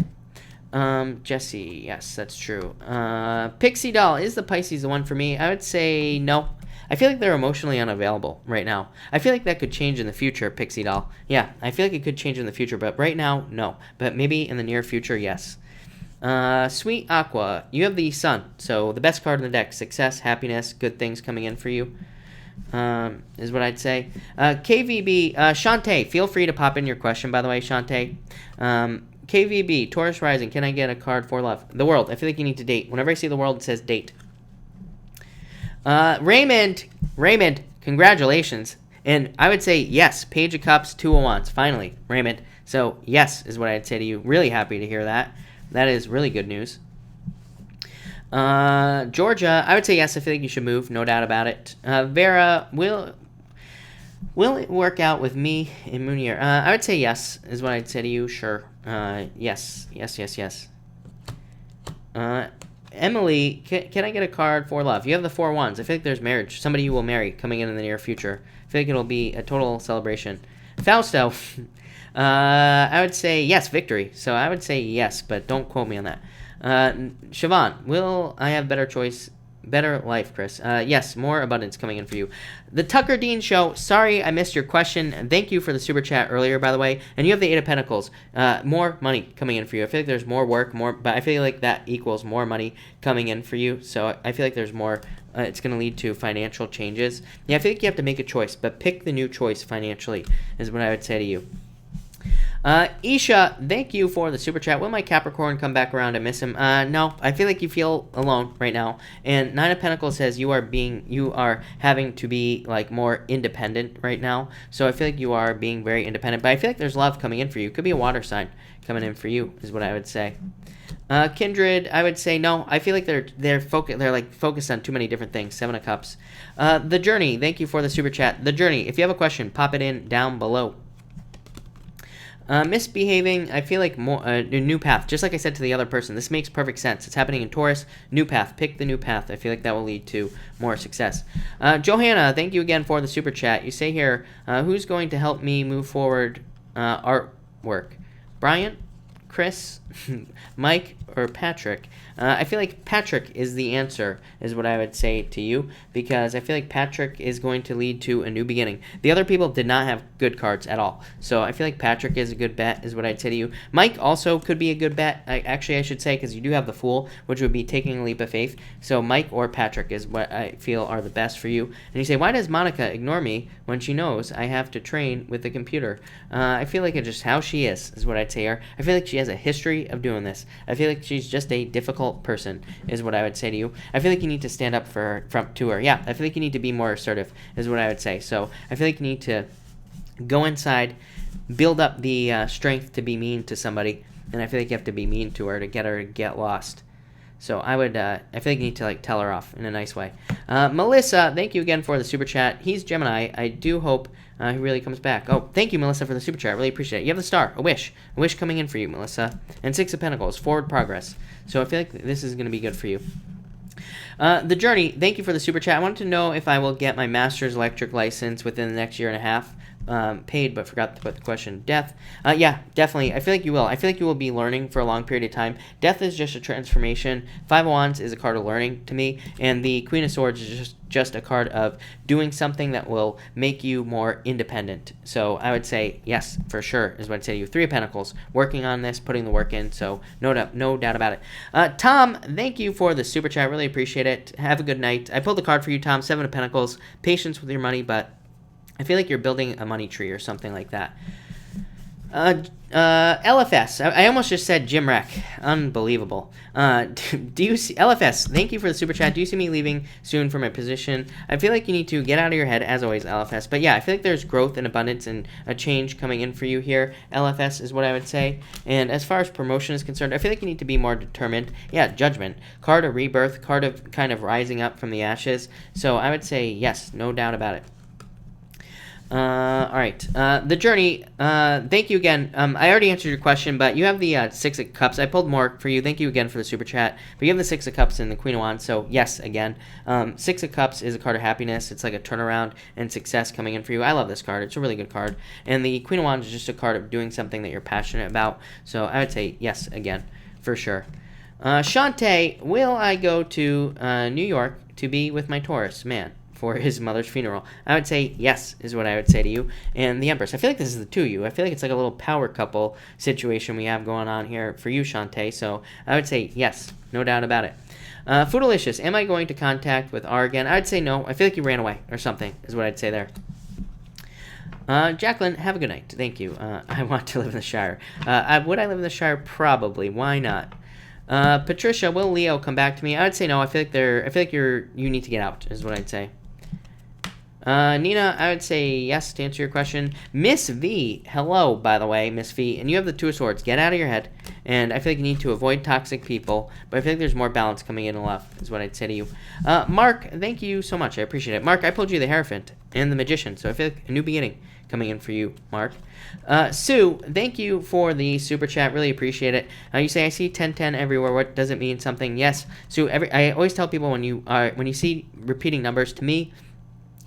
Jesse, yes, that's true. Pixie Doll, is the Pisces the one for me? I would say no. I feel like they're emotionally unavailable right now. I feel like that could change in the future, Pixie Doll. Yeah, I feel like it could change in the future, but right now, no. But maybe in the near future, yes. Sweet Aqua, you have the Sun. So the best card in the deck, success, happiness, good things coming in for you, is what I'd say. KVB, Shantae, feel free to pop in your question, by the way, Shantae. KVB, Taurus Rising, can I get a card for love? The World, I feel like you need to date. Whenever I see the World, it says date. Raymond, congratulations. And I would say yes, Page of Cups, Two of Wands, finally, Raymond. So yes, is what I'd say to you. Really happy to hear that. That is really good news. Georgia, I would say yes. I feel like you should move, no doubt about it. Vera, will it work out with me in Moon Year? I would say yes, is what I'd say to you. Sure. Yes. Emily, can I get a card for love? You have the 4 wands. I feel like there's marriage. Somebody you will marry coming in the near future. I feel like it'll be a total celebration. Fausto, I would say yes, victory. So I would say yes, but don't quote me on that. Siobhan, will I have better life, Chris? Yes, more abundance coming in for you. The Tucker Dean Show. Sorry I missed your question. And thank you for the super chat earlier, by the way. And you have the 8 of Pentacles. More money coming in for you. I feel like there's more work, but I feel like that equals more money coming in for you. So I feel like there's more. It's going to lead to financial changes. Yeah, I feel like you have to make a choice, but pick the new choice financially is what I would say to you. Isha, thank you for the super chat. Will my Capricorn come back around? I miss him. No, I feel like you feel alone right now. And 9 of Pentacles says you are having to be like more independent right now. So I feel like you are being very independent. But I feel like there's love coming in for you. Could be a water sign coming in for you, is what I would say. Kindred, I would say no. I feel like they're focused on too many different things. 7 of Cups. The Journey, thank you for the super chat. The Journey, if you have a question, pop it in down below. Misbehaving, I feel like more a new path. Just like I said to the other person, this makes perfect sense. It's happening in Taurus. New path. Pick the new path. I feel like that will lead to more success. Johanna, thank you again for the super chat. You say here, who's going to help me move forward artwork? Brian, Chris, Mike, or Patrick? I feel like Patrick is the answer, is what I would say to you, because I feel like Patrick is going to lead to a new beginning. The other people did not have good cards at all, so I feel like Patrick is a good bet, is what I'd say to you. Mike also could be a good bet, I should say, because you do have the Fool, which would be taking a leap of faith. So Mike or Patrick is what I feel are the best for you. And you say, why does Monica ignore me when she knows I have to train with the computer? I feel like it's just how she is what I'd say her. I feel like she has a history of doing this. I feel like she's just a difficult person, is what I would say to you. I feel like you need to stand up to her. Yeah, I feel like you need to be more assertive, is what I would say. So I feel like you need to go inside, build up the strength to be mean to somebody, and I feel like you have to be mean to her to get lost. So I feel like you need to like tell her off in a nice way. Melissa, thank you again for the super chat. He's Gemini. I do hope he really comes back. Oh, thank you, Melissa, for the super chat. I really appreciate it. You have the star, a wish coming in for you, Melissa. And 6 of Pentacles, forward progress. So I feel like this is going to be good for you. The Journey, thank you for the super chat. I wanted to know if I will get my master's electric license within the next year and a half. Paid, but forgot to put the question. Death, yeah, definitely. I feel like you will. I feel like you will be learning for a long period of time. Death is just a transformation. 5 of Wands is a card of learning to me, and the Queen of Swords is just a card of doing something that will make you more independent. So I would say yes, for sure, is what I'd say to you. 3 of Pentacles, working on this, putting the work in, so no doubt about it. Tom, thank you for the super chat. Really appreciate it. Have a good night. I pulled the card for you, Tom. 7 of Pentacles. Patience with your money, but I feel like you're building a money tree or something like that. LFS. I almost just said Jim Wreck. Unbelievable. Do you see LFS? Thank you for the super chat. Do you see me leaving soon for my position? I feel like you need to get out of your head, as always, LFS. But yeah, I feel like there's growth and abundance and a change coming in for you here. LFS is what I would say. And as far as promotion is concerned, I feel like you need to be more determined. Yeah, Judgment. Card of rebirth. Card of kind of rising up from the ashes. So I would say yes, no doubt about it. All right. The Journey, thank you again. I already answered your question, but you have the 6 of Cups. I pulled more for you. Thank you again for the super chat. But you have the 6 of Cups and the Queen of Wands, so yes, again. 6 of Cups is a card of happiness. It's like a turnaround and success coming in for you. I love this card. It's a really good card. And the Queen of Wands is just a card of doing something that you're passionate about. So I would say yes, again, for sure. Shantae, will I go to New York to be with my Taurus man for his mother's funeral? I would say yes, is what I would say to you. And the Empress. I feel like this is the 2 of you. I feel like it's like a little power couple situation we have going on here for you, Shantae. So I would say yes, no doubt about it. Foodalicious, am I going to contact with R again? I would say no. I feel like you ran away or something, is what I'd say there. Jacqueline, have a good night. Thank you. I want to live in the Shire. Would I live in the Shire? Probably. Why not? Patricia, will Leo come back to me? I would say no. I feel like you need to get out, is what I'd say. Nina, I would say yes to answer your question. Miss V, hello, by the way, Miss V, and you have the Two of Swords. Get out of your head, and I feel like you need to avoid toxic people, but I feel like there's more balance coming in love, is what I'd say to you. Mark, thank you so much. I appreciate it. Mark, I pulled you the Hierophant and the Magician, so I feel like a new beginning coming in for you, Mark. Sue, thank you for the super chat. Really appreciate it. You say I see 1010 everywhere. What does it mean? Something? Yes, Sue. I always tell people when you see repeating numbers, to me,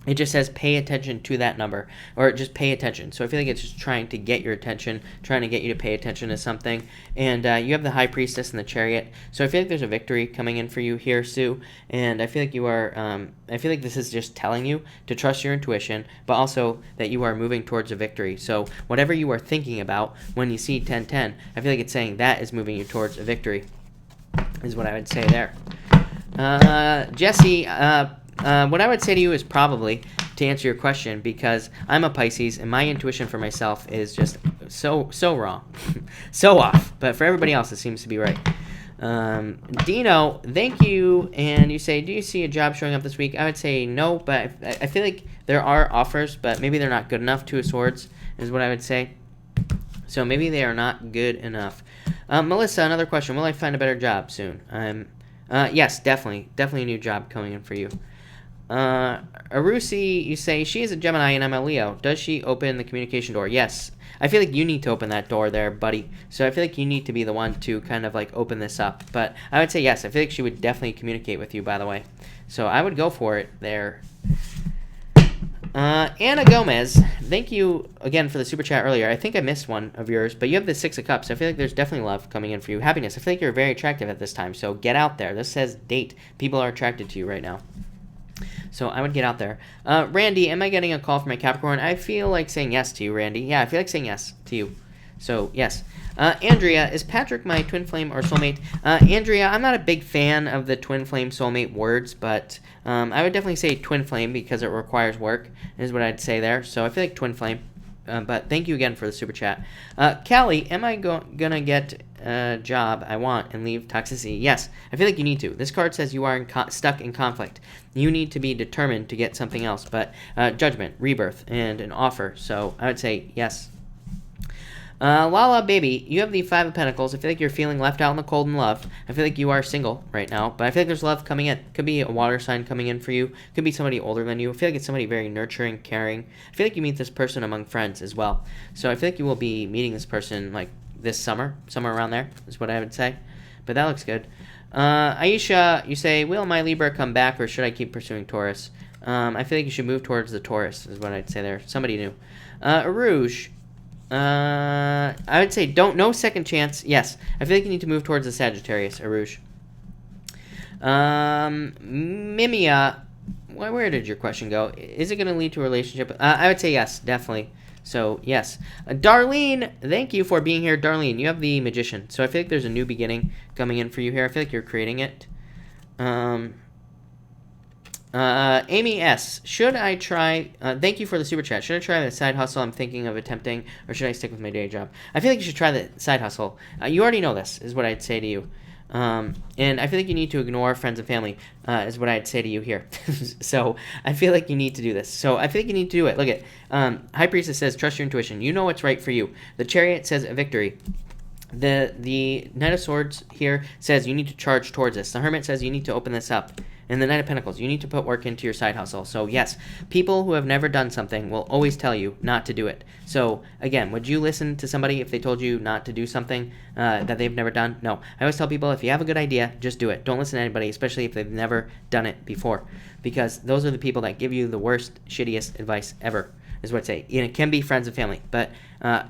it just says pay attention to that number, or just pay attention. So I feel like it's just trying to get your attention, trying to get you to pay attention to something. And you have the High Priestess and the Chariot. So I feel like there's a victory coming in for you here, Sue. And I feel like you are, I feel like this is just telling you to trust your intuition, but also that you are moving towards a victory. So whatever you are thinking about when you see 1010, I feel like it's saying that is moving you towards a victory, is what I would say there. Jesse, what I would say to you is probably to answer your question, because I'm a Pisces and my intuition for myself is just so wrong, so off. But for everybody else, it seems to be right. Dino, thank you. And you say, do you see a job showing up this week? I would say no, but I feel like there are offers, but maybe they're not good enough. Two of Swords is what I would say. So maybe they are not good enough. Melissa, another question. Will I find a better job soon? Yes, definitely a new job coming in for you. Arusi, you say, she is a Gemini and I'm a Leo. Does she open the communication door? Yes. I feel like you need to open that door there, buddy. So I feel like you need to be the one to kind of like open this up. But I would say yes. I feel like she would definitely communicate with you, by the way. So I would go for it there. Anna Gomez, thank you again for the super chat earlier. I think I missed one of yours, but you have the Six of Cups. I feel like there's definitely love coming in for you. Happiness. I feel like you're very attractive at this time. So get out there. This says date. People are attracted to you right now. So I would get out there. Randy, am I getting a call from my Capricorn? I feel like saying yes to you, Randy. Yeah, I feel like saying yes to you. So, yes. Andrea, is Patrick my twin flame or soulmate? Andrea, I'm not a big fan of the twin flame soulmate words, but I would definitely say twin flame because it requires work, is what I'd say there. So I feel like twin flame. But thank you again for the super chat. Callie, am I gonna get a job I want and leave toxicity? Yes, I feel like you need to. This card says you are stuck in conflict. You need to be determined to get something else. But judgment, rebirth, and an offer. So I would say yes. Lala, baby, you have the Five of Pentacles. I feel like you're feeling left out in the cold in love. I feel like you are single right now, but I feel like there's love coming in. Could be a water sign coming in for you. Could be somebody older than you. I feel like it's somebody very nurturing, caring. I feel like you meet this person among friends as well. So I feel like you will be meeting this person like this summer, somewhere around there is what I would say. But that looks good. Aisha, you say, will my Libra come back or should I keep pursuing Taurus? I feel like you should move towards the Taurus is what I'd say there. Somebody new. Rouge. I would say no second chance. Yes, I feel like you need to move towards the Sagittarius, Aruj. Mimia, where did your question go? Is it going to lead to a relationship? I would say yes, definitely. So, yes. Darlene, thank you for being here. Darlene, you have the Magician. So I feel like there's a new beginning coming in for you here. I feel like you're creating it. Amy S. Should I try... thank you for the super chat. Should I try the side hustle I'm thinking of attempting, or should I stick with my day job? I feel like you should try the side hustle. You already know this, is what I'd say to you. And I feel like you need to ignore friends and family, is what I'd say to you here. So I feel like you need to do this. So I feel like you need to do it. Look at High Priestess says, trust your intuition. You know what's right for you. The Chariot says a victory. The Knight of Swords here says you need to charge towards this. The Hermit says you need to open this up. And the Knight of Pentacles, you need to put work into your side hustle. So yes, people who have never done something will always tell you not to do it. So again, would you listen to somebody if they told you not to do something that they've never done? No. I always tell people if you have a good idea, just do it. Don't listen to anybody, especially if they've never done it before. Because those are the people that give you the worst, shittiest advice ever, is what I'd say. And it can be friends and family, but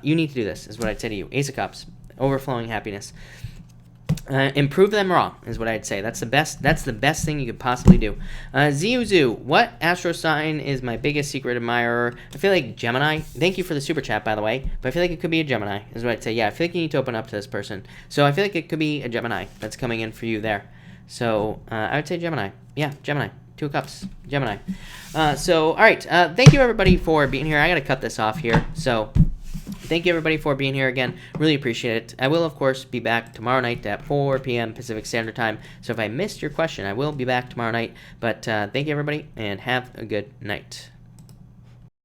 you need to do this, is what I'd say to you. Ace of Cups, overflowing happiness. Improve them wrong is what I'd say. That's the best thing you could possibly do. Ziuzu, what astro sign is my biggest secret admirer? I feel like Gemini. Thank you for the super chat, by the way. But I feel like it could be a Gemini is what I'd say. Yeah, I feel like you need to open up to this person. So I feel like it could be a Gemini that's coming in for you there. So I would say Gemini. Yeah, Gemini. 2 of Cups. Gemini. So, all right. Thank you, everybody, for being here. I got to cut this off here. So... thank you, everybody, for being here again. Really appreciate it. I will, of course, be back tomorrow night at 4 p.m. Pacific Standard Time. So if I missed your question, I will be back tomorrow night. But thank you, everybody, and have a good night.